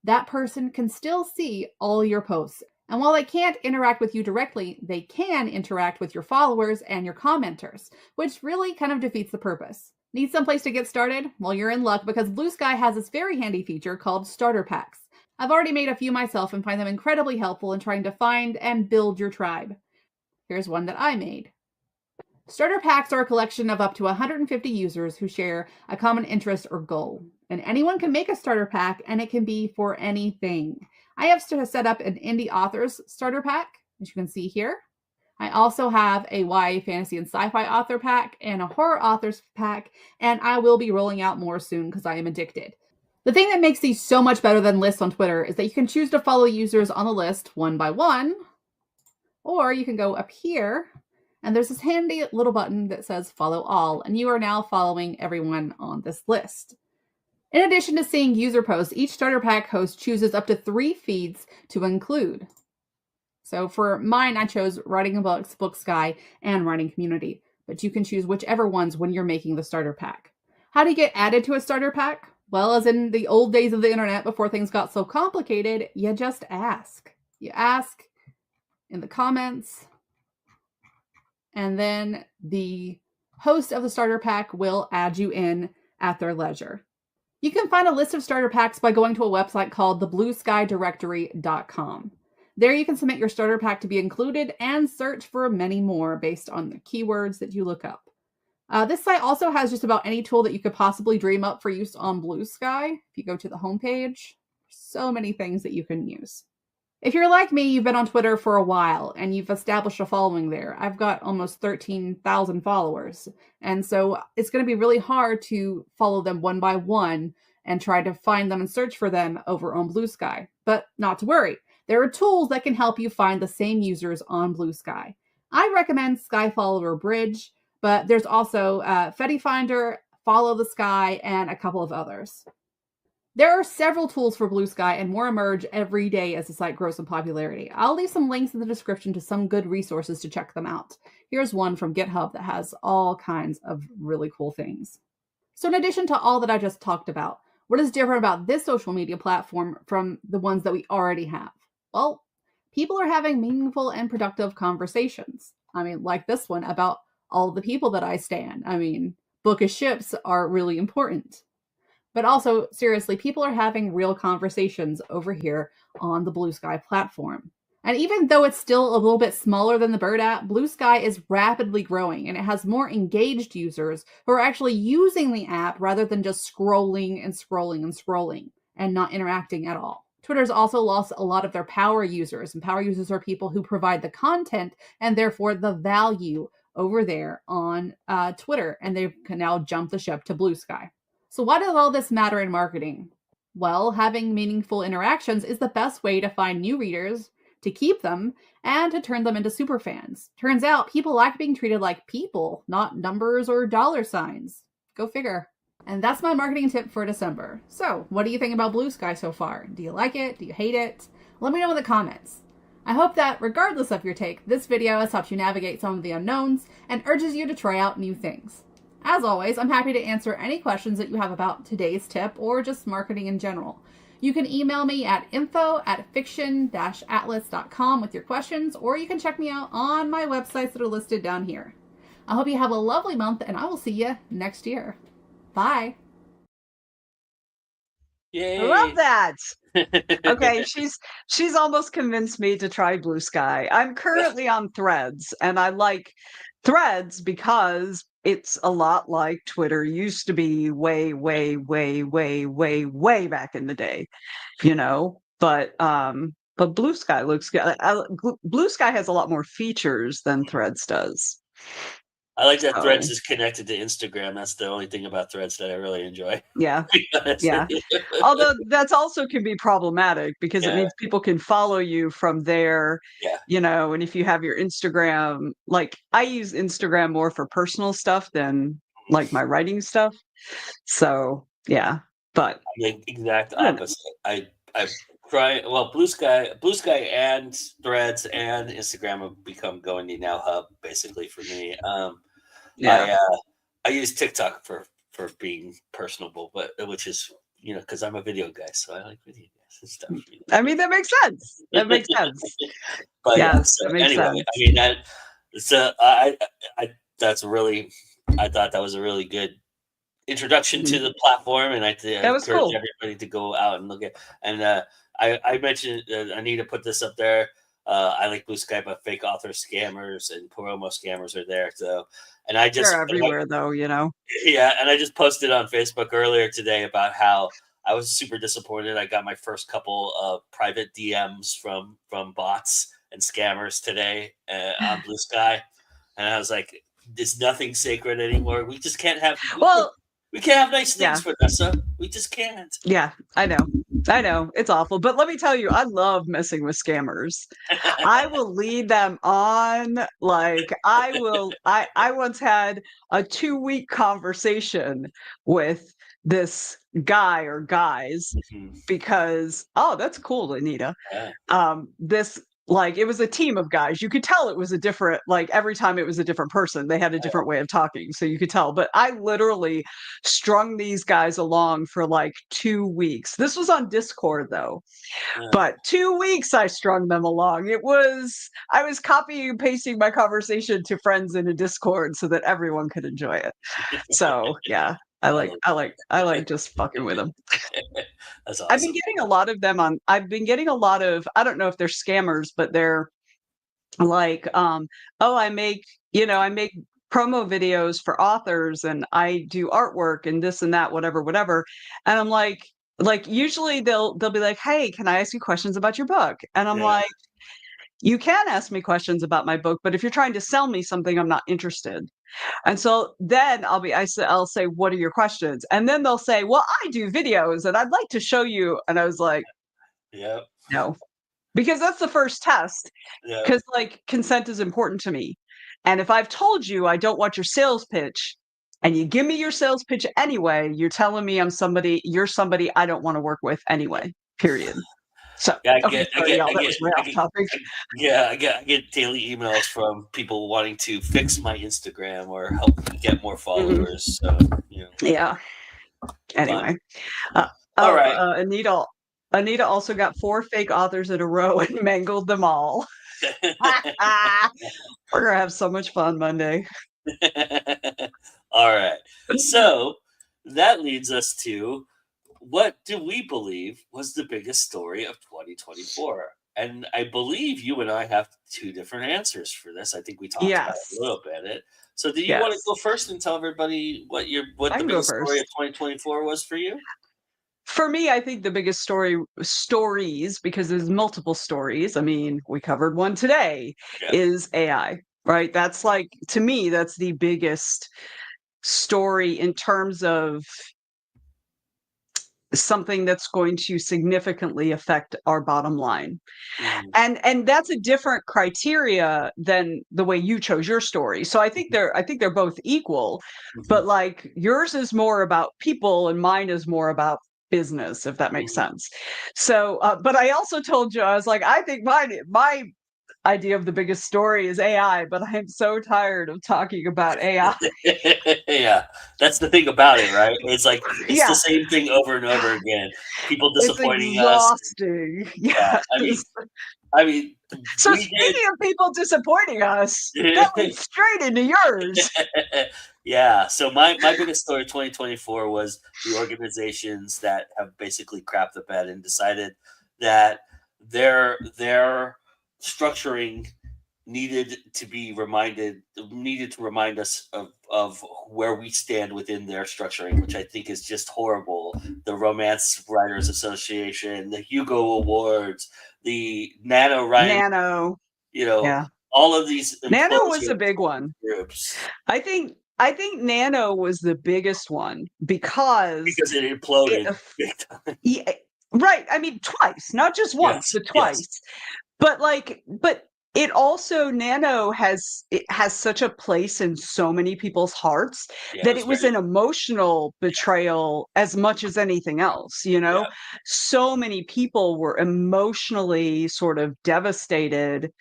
that person can still see all your posts. And while they can't interact with you directly, they can interact with your followers and your commenters, which really kind of defeats the purpose. Need some place to get started? Well, you're in luck, because Bluesky has this very handy feature called starter packs. I've already made a few myself and find them incredibly helpful in trying to find and build your tribe. Here's one that I made. Starter packs are a collection of up to 150 users who share a common interest or goal. And anyone can make a starter pack, and it can be for anything. I have set up an indie authors starter pack, as you can see here. I also have a YA fantasy and sci-fi author pack and a horror authors pack, and I will be rolling out more soon because I am addicted. The thing that makes these so much better than lists on Twitter is that you can choose to follow users on the list one by one, or you can go up here, and there's this handy little button that says follow all, and you are now following everyone on this list. In addition to seeing user posts, each starter pack host chooses up to 3 feeds to include. So for mine, I chose Writing in Books, Bluesky, and Writing Community, but you can choose whichever ones when you're making the starter pack. How do you get added to a starter pack? Well, as in the old days of the internet before things got so complicated, you just ask. You ask in the comments, and then the host of the starter pack will add you in at their leisure. You can find a list of starter packs by going to a website called theblueskydirectory.com. There you can submit your starter pack to be included and search for many more based on the keywords that you look up. This site also has just about any tool that you could possibly dream up for use on Bluesky. If you go to the homepage, so many things that you can use. If you're like me, you've been on Twitter for a while and you've established a following there. I've got almost 13,000 followers. And so it's going to be really hard to follow them one by one and try to find them and search for them over on Bluesky. But not to worry. There are tools that can help you find the same users on Bluesky. I recommend Skyfollower Bridge, but there's also Fetty Finder, Follow the Sky, and a couple of others. There are several tools for Bluesky, and more emerge every day as the site grows in popularity. I'll leave some links in the description to some good resources to check them out. Here's one from GitHub that has all kinds of really cool things. So in addition to all that I just talked about, What is different about this social media platform from the ones that we already have? Well, people are having meaningful and productive conversations. I mean, like this one about all the people that I stan. I mean, bookish ships are really important. But also, seriously, people are having real conversations over here on the Bluesky platform. And even though it's still a little bit smaller than the Bird app, Bluesky is rapidly growing and it has more engaged users who are actually using the app rather than just scrolling and scrolling and scrolling and not interacting at all. Twitter's also lost a lot of their power users, and power users are people who provide the content and therefore the value over there on Twitter, and they can now jump the ship to Bluesky. So why does all this matter in marketing? Well, having meaningful interactions is the best way to find new readers, to keep them, and to turn them into superfans. Turns out people like being treated like people, not numbers or dollar signs. Go figure. And that's my marketing tip for December. So, what do you think about Bluesky so far? Do you like it? Do you hate it? Let me know in the comments. I hope that, regardless of your take, this video has helped you navigate some of the unknowns and urges you to try out new things. As always, I'm happy to answer any questions that you have about today's tip or just marketing in general. You can email me at info@fiction-atlas.com with your questions, or you can check me out on my websites that are listed down here. I hope you have a lovely month, and I will see you next year. Bye. Yay. I love that. Okay, she's almost convinced me to try Bluesky. I'm currently on Threads, and I like Threads because it's a lot like Twitter used to be way, way, way, way, way, way back in the day, But Bluesky looks good. Bluesky has a lot more features than Threads does. I like that Threads is connected to Instagram. That's the only thing about Threads that I really enjoy. Yeah. Yeah. Although that's also can be problematic because it means people can follow you from there, and if you have your Instagram, like I use Instagram more for personal stuff than like my writing stuff. So, yeah, but I'm the exact opposite. I try, Bluesky and Threads and Instagram have become going the now hub basically for me. I use TikTok for being personable, but which is because I'm a video guy, so I like video guys and stuff. I mean that makes sense. That makes sense. But yes, so that makes anyway, sense. I mean I thought that was a really good introduction to the platform, and I encourage everybody to go out and look at. And I mentioned I need to put this up there. I like Bluesky, but fake author scammers and promo scammers are there. So, and I just they're everywhere, though. Yeah, and I just posted on Facebook earlier today about how I was super disappointed. I got my first couple of private DMs from bots and scammers today on Bluesky, and I was like, "There's nothing sacred anymore. We just can't have." We can't have nice things, Vanessa. We just can't. Yeah, I know. It's awful. But let me tell you, I love messing with scammers. I will lead them on. Like I once had a 2-week conversation with this guy or guys because, that's cool, Anita. Yeah. It was a team of guys. You could tell it was a different, every time it was a different person. They had a different way of talking, so you could tell. But I literally strung these guys along for 2 weeks. This was on Discord, though. But 2 weeks I strung them along. I was copying and pasting my conversation to friends in a Discord so that everyone could enjoy it. So, yeah. I like just fucking with them. That's awesome. I've been getting a lot of them on. I've been getting a lot of. I don't know if they're scammers, but they're like, I make promo videos for authors, and I do artwork and this and that, whatever. And I'm like usually they'll be like, hey, can I ask you questions about your book? And I'm like, you can ask me questions about my book, but if you're trying to sell me something, I'm not interested. And so then I'll say, what are your questions? And then they'll say, well, I do videos and I'd like to show you. And I was like, no, because that's the first test. Because consent is important to me. And if I've told you I don't want your sales pitch and you give me your sales pitch anyway, you're telling me you're somebody I don't want to work with anyway, period. So I get daily emails from people wanting to fix my Instagram or help me get more followers. So yeah. Anyway, uh, All right. Anita also got 4 fake authors in a row and mangled them all. We're gonna have so much fun Monday. All right. So that leads us to, what do we believe was the biggest story of 2024? And I believe you and I have 2 different answers for this. I think we talked about it Yes. a little bit. So do you want to Yes. go first and tell everybody what I the can go biggest story of first. 2024 was for you? For me, I think the biggest stories, because there's multiple stories, I mean, we covered one today, Yeah. is AI, right? That's like, to me, that's the biggest story in terms of something that's going to significantly affect our bottom line. Mhm. And that's a different criteria than the way you chose your story. So I think they're both equal, but Mhm. like yours is more about people and mine is more about business, if that makes Mhm. sense. So but I also told you, I was like, I think my idea of the biggest story is AI, but I'm so tired of talking about AI. Yeah, that's the thing about it, right? It's like it's the Yeah, same thing over and over again. People it's disappointing us. exhausting. Yeah, Yeah. I mean, So we speaking of people disappointing us, that did. leads straight into yours. Yeah. So my biggest story of 2024 was the organizations that have basically crapped the bed and decided that their structuring needed to remind us of where we stand within their structuring, which I think is just horrible. The Romance Writers Association, the Hugo Awards, the NaNoWriMo, Nano. you know, Yeah. all of these Nano was a implosions big one. groups, I think Nano was the biggest one because because it it imploded big time. yeah, right. I mean twice, not just once, Yes, but yes, twice. But it also Nano has such a place in so many people's hearts yeah. It that was it was an very, emotional betrayal as much as anything else, you know? yeah. So many people were emotionally sort of devastated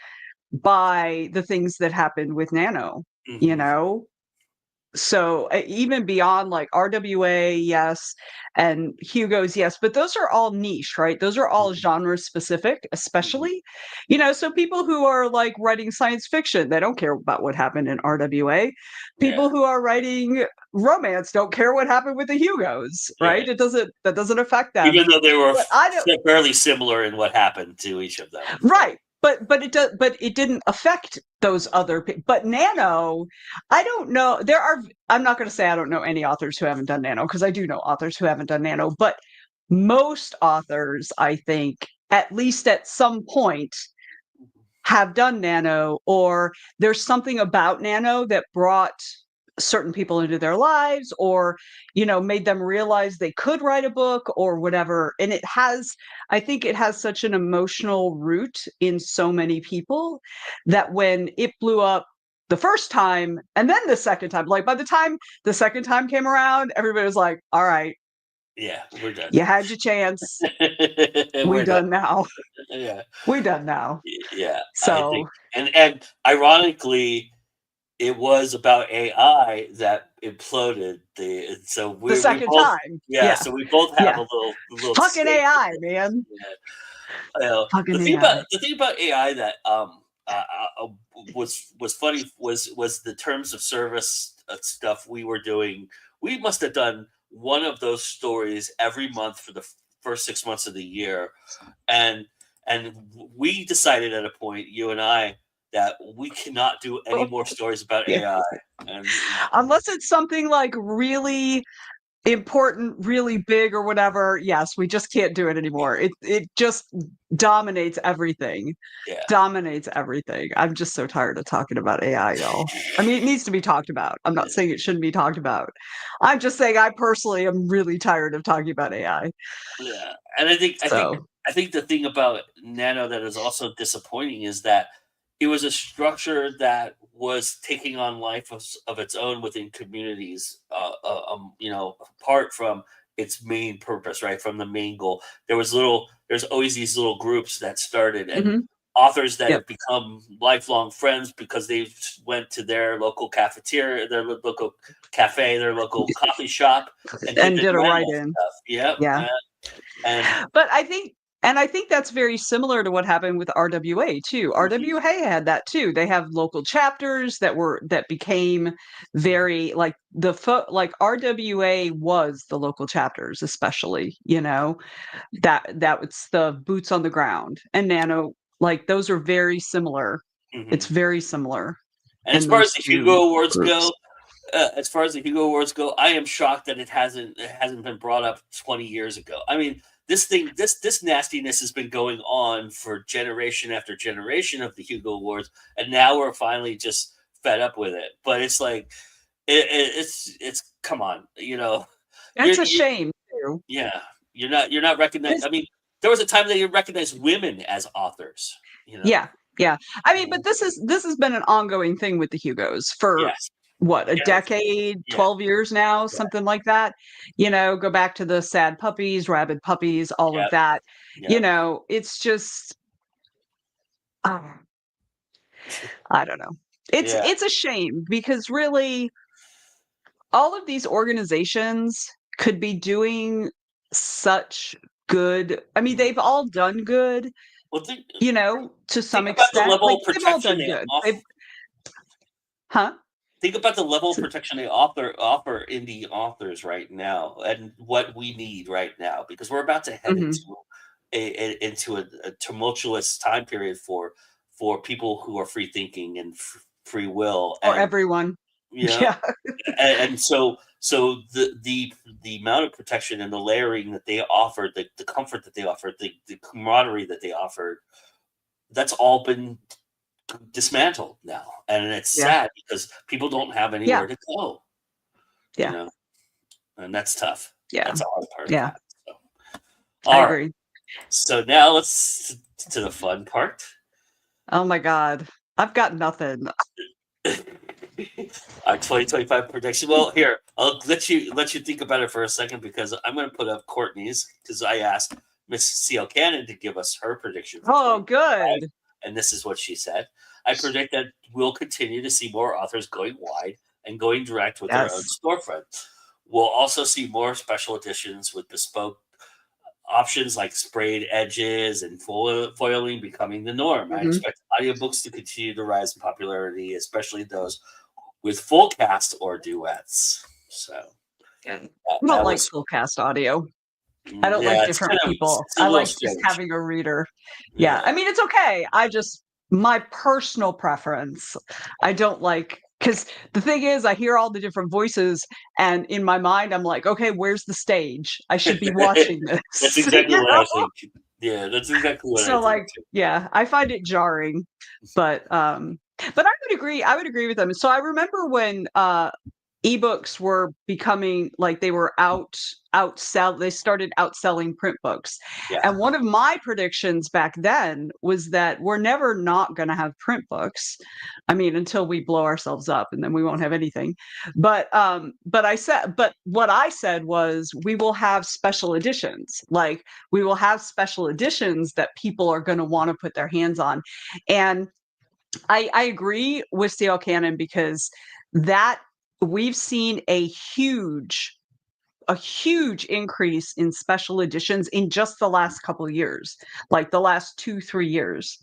by the things that happened with Nano, you Hmm. know? So even beyond like RWA, yes, and Hugo's, yes, but those are all niche, right? Those are all Hmm. genre specific, Hmm. especially, so people who are like writing science fiction, they don't care about what happened in RWA. Yeah, People who are writing romance don't care what happened with the Hugos, yeah. right? That doesn't affect them. Even though they were But I don't fairly similar in what happened to each of them. Right. But it didn't affect those other but Nano, I don't know. I'm not going to say I don't know any authors who haven't done Nano because I do know authors who haven't done Nano, but most authors, I think, at least at some point have done Nano, or there's something about Nano that brought certain people into their lives, or made them realize they could write a book or whatever. And I think it has such an emotional root in so many people that when it blew up the first time and then the second time, like by the time the second time came around, everybody was like, all right, Yeah, we're done. you had your chance, we We're done. done now. Yeah, We done now. yeah. I So think, and ironically, it was about AI that imploded So the we second both, time, yeah. yeah, So we both have yeah, a little fucking stake in AI, this. man. Yeah. The Fucking thing AI. about AI that uh, uh, was funny was the terms of service stuff we were doing. We must have done one of those stories every month for the first 6 months of the year, and we decided at a point, you and I, that we cannot do any more stories about Yeah. AI. And Unless it's something like really important, really big or whatever, yes, we just can't do it anymore. It just dominates everything. yeah, Dominates everything. I'm just so tired of talking about AI, y'all. I mean, it needs to be talked about. I'm not saying it shouldn't be talked about. I'm just saying I personally am really tired of talking about AI. yeah, and So, I think the thing about Nano that is also disappointing is that it was a structure that was taking on life of its own within communities. Apart from its main purpose, right, from the main goal, there's always these little groups that started, and mhm. authors that Yep. have become lifelong friends because they went to their local cafeteria, their local cafe, their local coffee shop, and And did a grandma write-in. stuff. Yep. Yeah. And But I think that's very similar to what happened with RWA too. RWA had that too. They have local chapters that became very like like RWA was the local chapters, especially, that was the boots on the ground. And Nano, like those are very similar. It's mhm. very similar And as in far those as the two Hugo Awards groups. go, I am shocked that it hasn't been brought up 20 years ago. I mean, this nastiness has been going on for generation after generation of the Hugo Awards, and now we're finally just fed up with it. But it's like it's come on, That's you're, a you shame too. yeah, you're not recognized. I mean, there was a time that you recognized women as authors. Yeah, yeah. I mean, Mhm. but this has been an ongoing thing with the Hugos for Yes, what, a yes, decade, yeah, 12 years now, yeah, something like that. Go back to the sad puppies, rabid puppies, all yeah, of that. yeah, It's just uh, I don't know. It's yeah. it's a shame because really all of these organizations could be doing such good. I mean, they've all done good, Well, to some think about the extent. level Like of they've all protection done they good. offer. Huh? Think about the level of protection they offer indie authors right now, and what we need right now, because we're about to head Mhm. into a tumultuous time period for people who are free thinking and free will, For and everyone. yeah, Yeah. and so the amount of protection and the layering that they offered, the comfort that they offered, the camaraderie that they offered, that's all been dismantled now, and it's Yeah. sad because people don't have Yeah. anywhere to go, you Yeah. know, and that's tough. Yeah. That's a hard part Yeah. about it. So, I all right, agree. so now let's to the fun part. Oh my God. I've got nothing. Our 2025 prediction. Well, here I'll let you think about it for a second, because I'm going to put up Courtney's, because I asked Miss C.L. Cannon to give us her prediction for Oh, 2025, good. and this is what she said. I predict that we'll continue to see more authors going wide and going direct with their own Yes. storefront. We'll also see more special editions with bespoke options like sprayed edges and foiling becoming the norm. I Mhm. expect audiobooks to continue to rise in popularity, especially those with full cast or duets. So Yeah. that, I don't that like was, full cast audio. I don't like yeah, it's different kind of people. it's a I little like just strange. having a reader. Yeah. Yeah, I mean, it's okay. My personal preference, I don't like, because the thing is, I hear all the different voices, and in my mind, I'm like, okay, where's the stage? I should be watching that's this. exactly what I think. Yeah, that's exactly what I So think like, too. yeah, I find it jarring, but I would agree with them. So I remember when ebooks were becoming like they were they started outselling print books. Yeah, And one of my predictions back then was that we're never not going to have print books. I mean, until we blow ourselves up, and then we won't have anything. But what I said was we will have special editions. Like we will have special editions that people are going to want to put their hands on. And I agree with CL Cannon, because that we've seen a huge increase in special editions in just the last couple of years, like the last 2-3 years,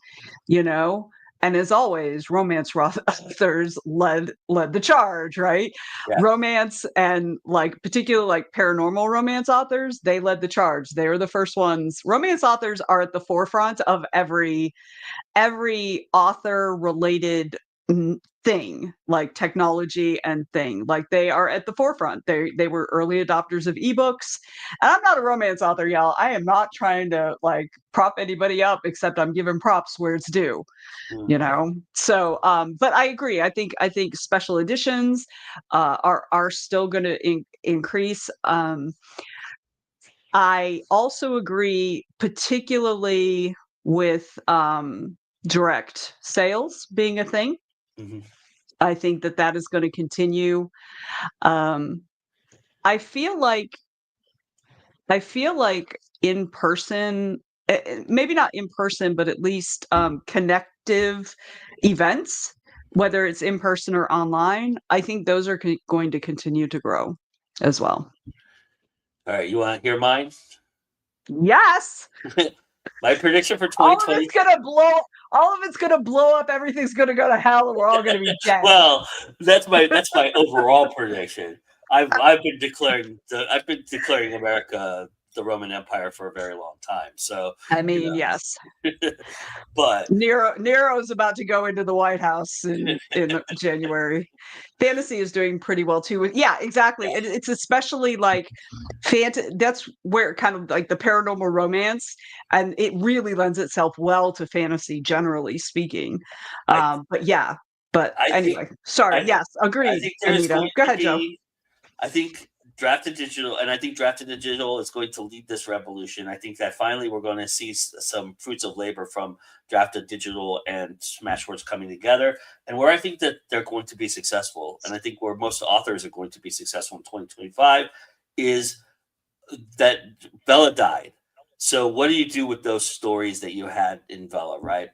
you know. And as always, romance authors led the charge, right? yeah, Romance, and like particularly like paranormal romance authors, they led the charge. They are the first ones. Romance authors are at the forefront of every author related thing, like technology and thing, like they are at the forefront. They were early adopters of ebooks. And I'm not a romance author, y'all. I am not trying to like prop anybody up, except I'm giving props where it's due, mhm, so but I agree. I think special editions are still going to increase. I also agree, particularly with direct sales being a thing. mhm. I think that is going to continue. Um, I feel like in person, maybe not in person, but at least connective events, whether it's in person or online. I think those are going to continue to grow as well. All right, you want to hear mine? Yes. My prediction for All of 2020. it's gonna blow. All of it's gonna blow up. Everything's gonna go to hell, and we're all gonna be dead. Well, that's my overall prediction. I've been declaring America the Roman Empire for a very long time. So I mean, yes. But Nero's about to go into the White House in January. Fantasy is doing pretty well too. Yeah, exactly. It's especially like that's where kind of like the paranormal romance, and it really lends itself well to fantasy, generally speaking. But anyway, sorry. Yes, agreed. Anita, go ahead, Joe. I think Drafted Digital, and I think Drafted Digital is going to lead this revolution. I think that finally we're going to see some fruits of labor from Drafted Digital and Smashwords coming together, and where I think that they're going to be successful, and I think where most authors are going to be successful in 2025 is that Vela died. So what do you do with those stories that you had in Vela, right?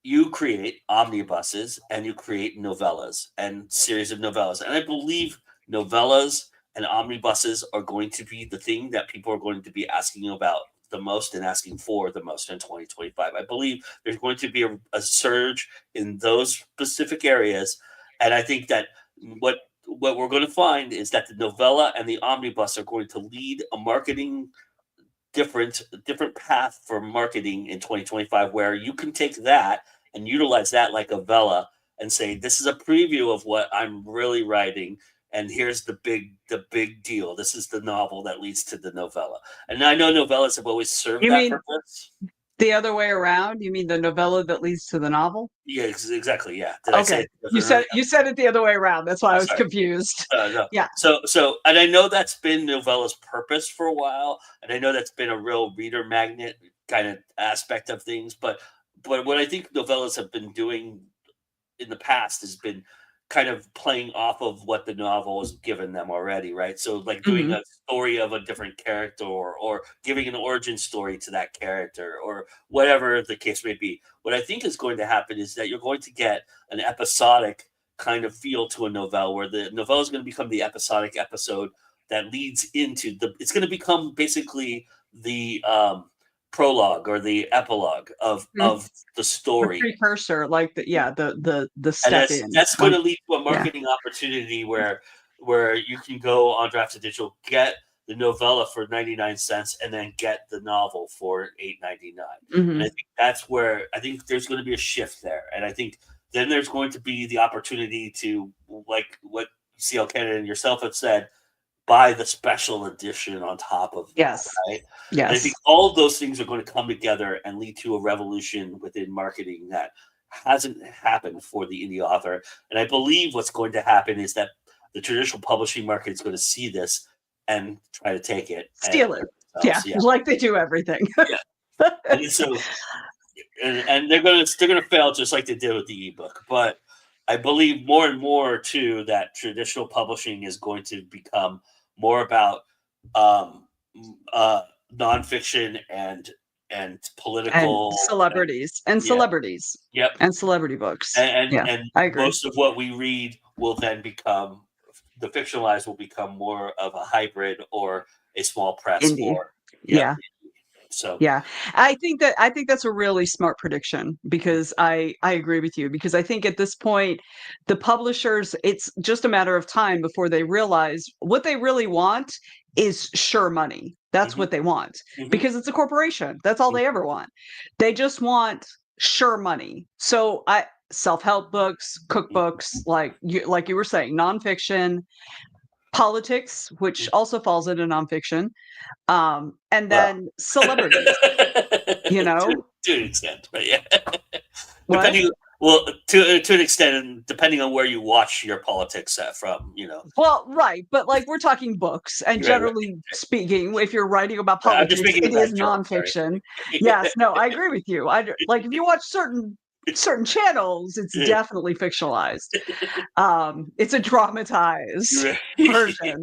You create omnibuses and you create novellas and series of novellas. And I believe novellas and omnibuses are going to be the thing that people are going to be asking about the most and asking for the most in 2025. I believe there's going to be a surge in those specific areas. And I think that what we're going to find is that the novella and the omnibus are going to lead a marketing different path for marketing in 2025, where you can take that and utilize that like a Vela and say, this is a preview of what I'm really writing, and here's the big deal. This is the novel that leads to the novella. And I know novellas have always served that purpose. The other way around? You mean the novella that leads to the novel? Yeah, exactly. Yeah. Did I say it? You said it the other way around. That's why I was confused. No. Yeah. So, and I know that's been novella's purpose for a while, and I know that's been a real reader magnet kind of aspect of things. But what I think novellas have been doing in the past has been kind of playing off of what the novel has given them already, right? So like doing a story of a different character, or giving an origin story to that character, or whatever the case may be. What I think is going to happen is that you're going to get an episodic kind of feel to a novella, where the novella is going to become the episodic episode that leads into it's going to become basically the prologue or the epilogue of the story, the precursor, like the step in. That's going to lead to a marketing opportunity where you can go on Drafted Digital, get the novella for 99 cents, and then get the novel for $8.99. And I think that's where I think there's going to be a shift there, and I think then there's going to be the opportunity to, like what CL Canada and yourself have said, buy the special edition on top of that, right? Yes. And I think all of those things are going to come together and lead to a revolution within marketing that hasn't happened for the indie author. And I believe what's going to happen is that the traditional publishing market is going to see this and try to take it, steal it. Yeah, like they do everything. And so, and they're going to fail just like they did with the ebook. But I believe more and more too that traditional publishing is going to become more about nonfiction and political and celebrities and celebrity books. And I agree. Most of what we read will then become the fictionalized will become more of a hybrid or a small press. Indie. So I think that's a really smart prediction, because I agree with you, because I think at this point the publishers, it's just a matter of time before they realize what they really want is sure money. That's what they want, because it's a corporation. That's all they ever want. They just want sure money. So self-help books, cookbooks, like you were saying, nonfiction, politics, which also falls into nonfiction, and then celebrities, to an extent, but to an extent, and depending on where you watch your politics from, Well, right, but like we're talking books, and generally speaking, if you're writing about politics, it is nonfiction. Yes, no, I agree with you. Like if you watch certain certain channels, it's definitely fictionalized. It's a dramatized version.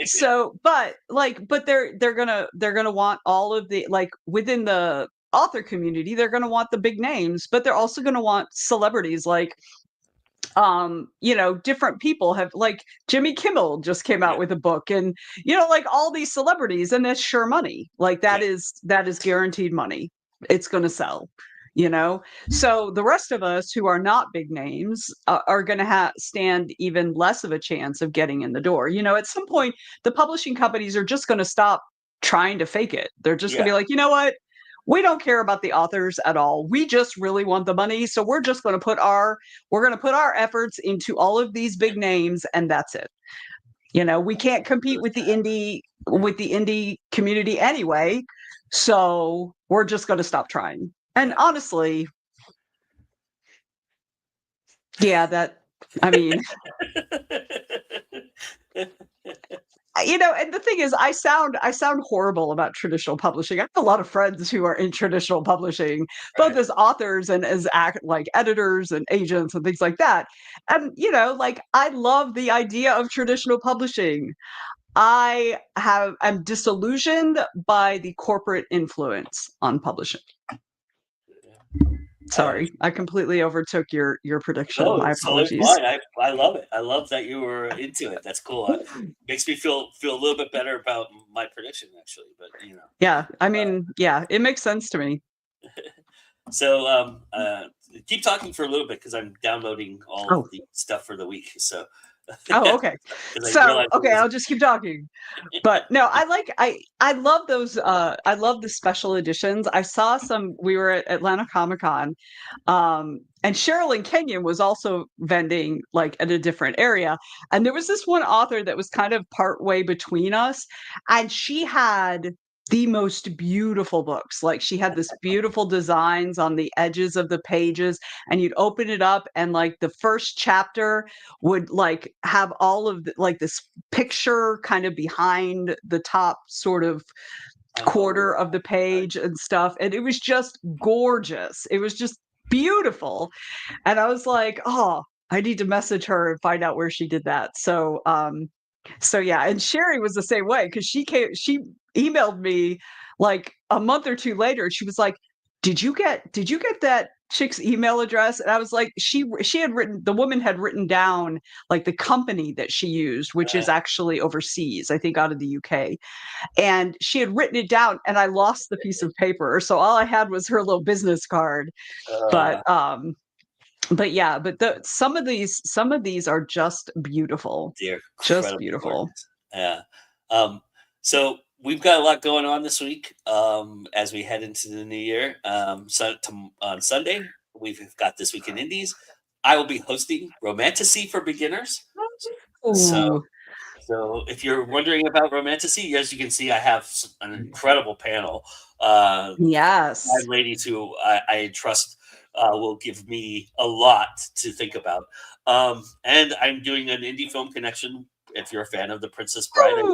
So, but they're gonna want all of the, like, within the author community, they're gonna want the big names, but they're also gonna want celebrities, like, different people have, like, Jimmy Kimmel just came out with a book, and like, all these celebrities, and that's sure money. Like, that is guaranteed money. It's going to sell, so the rest of us who are not big names are going to stand even less of a chance of getting in the door. At some point, the publishing companies are just going to stop trying to fake it. They're just going to be like, you know what, we don't care about the authors at all. We just really want the money. So we're just going to put our efforts into all of these big names, and that's it. We can't compete with the indie community anyway. So we're just going to stop trying. And honestly, and the thing is, I sound horrible about traditional publishing. I have a lot of friends who are in traditional publishing, both as authors and as like editors and agents and things like that. And like, I love the idea of traditional publishing. I'm disillusioned by the corporate influence on publishing. Sorry, I completely overtook your prediction. No, My apologies. I love it. I love that you were into it. That's cool. It makes me feel a little bit better about my prediction, actually. But yeah, it makes sense to me. So keep talking for a little bit, because I'm downloading all of the stuff for the week. So. Okay. So I'll just keep talking. But no, I love those. I love the special editions. I saw some. We were at Atlanta Comic-Con, and Sherilyn Kenyon was also vending, like, at a different area. And there was this one author that was kind of part way between us, and she had the most beautiful books. Like, she had this beautiful designs on the edges of the pages, and you'd open it up, and, like, the first chapter would, like, have all of like this picture kind of behind the top sort of quarter of the page and stuff. And it was just gorgeous. It was just beautiful. And I was like, oh, I need to message her and find out where she did that. So yeah, and Sherry was the same way, because she emailed me like a month or two later. She was like, did you get that chick's email address? And I was like, the woman had written down, like, the company that she used, which is actually overseas, I think out of the UK. And she had written it down, and I lost the piece of paper. So all I had was her little business card. But some of these are just beautiful. They're just beautiful. Gorgeous. Yeah. So we've got a lot going on this week as we head into the new year. On Sunday, we've got This Week in Indies. I will be hosting Romantasy for Beginners. So if you're wondering about Romantasy, as you can see, I have an incredible panel. Yes. 5 ladies who I trust will give me a lot to think about. And I'm doing an indie film connection. If you're a fan of The Princess Bride,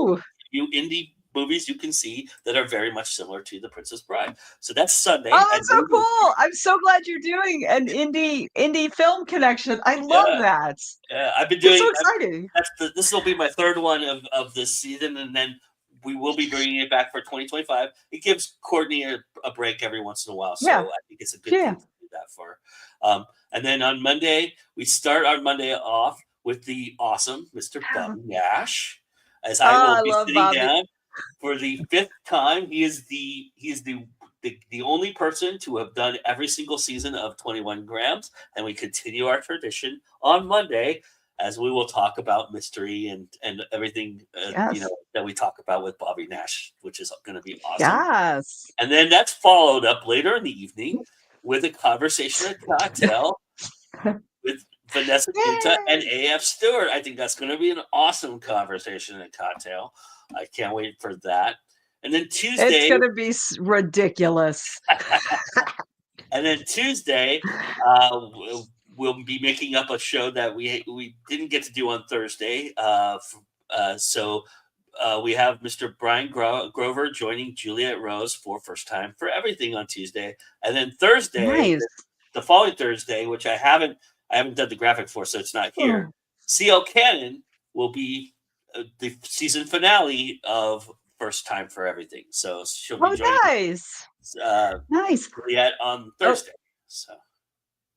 you indie movies you can see that are very much similar to The Princess Bride. So that's Sunday. Oh, that's so cool! I'm so glad you're doing an indie film connection. I love that. Yeah, I've been doing. It's so exciting. This will be my third one of this season, and then we will be bringing it back for 2025. It gives Courtney a break every once in a while, so I think it's a good thing to do that for. And then on Monday, we start our Monday off with the awesome Mr. Bobby Nash, as I will be sitting down for the 5th time. He is the only person to have done every single season of 21 Grams, and we continue our tradition on Monday, as we will talk about mystery and everything that we talk about with Bobby Nash, which is going to be awesome. Yes. And then that's followed up later in the evening with a conversation at cocktail with Vanessa Giunta and A.F. Stewart. I think that's going to be an awesome conversation at cocktail. I can't wait for that. And then Tuesday, it's going to be ridiculous. And then Tuesday, we'll be making up a show that we didn't get to do on Thursday. So we have Mr. Brian Grover joining Juliet Rose for First Time for Everything on Tuesday. And then Thursday, the following Thursday, which I haven't done the graphic for, so it's not here. CL Cannon will be the season finale of First Time for Everything. So she'll be joining nice. Nice. Juliet on Thursday. So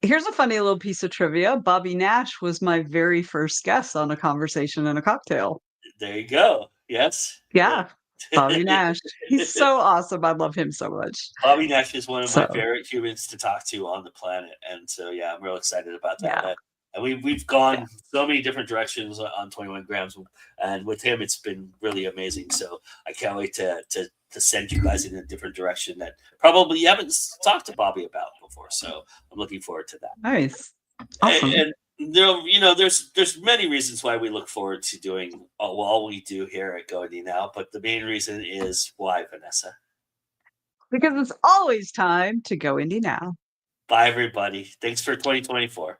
here's a funny little piece of trivia. Bobby Nash was my very first guest on A Conversation and a Cocktail. There you go. Yes. Yeah. Bobby Nash. He's so awesome. I love him so much. Bobby Nash is one of my favorite humans to talk to on the planet. And so, yeah, I'm real excited about that. Yeah. And we've gone so many different directions on 21 Grams. And with him, it's been really amazing. So I can't wait to send you guys in a different direction that probably you haven't talked to Bobby about before. So I'm looking forward to that. Nice. Awesome. And there's many reasons why we look forward to doing all we do here at Go Indie Now, but the main reason is why, Vanessa? Because it's always time to go indie now. Bye, everybody. Thanks for 2024.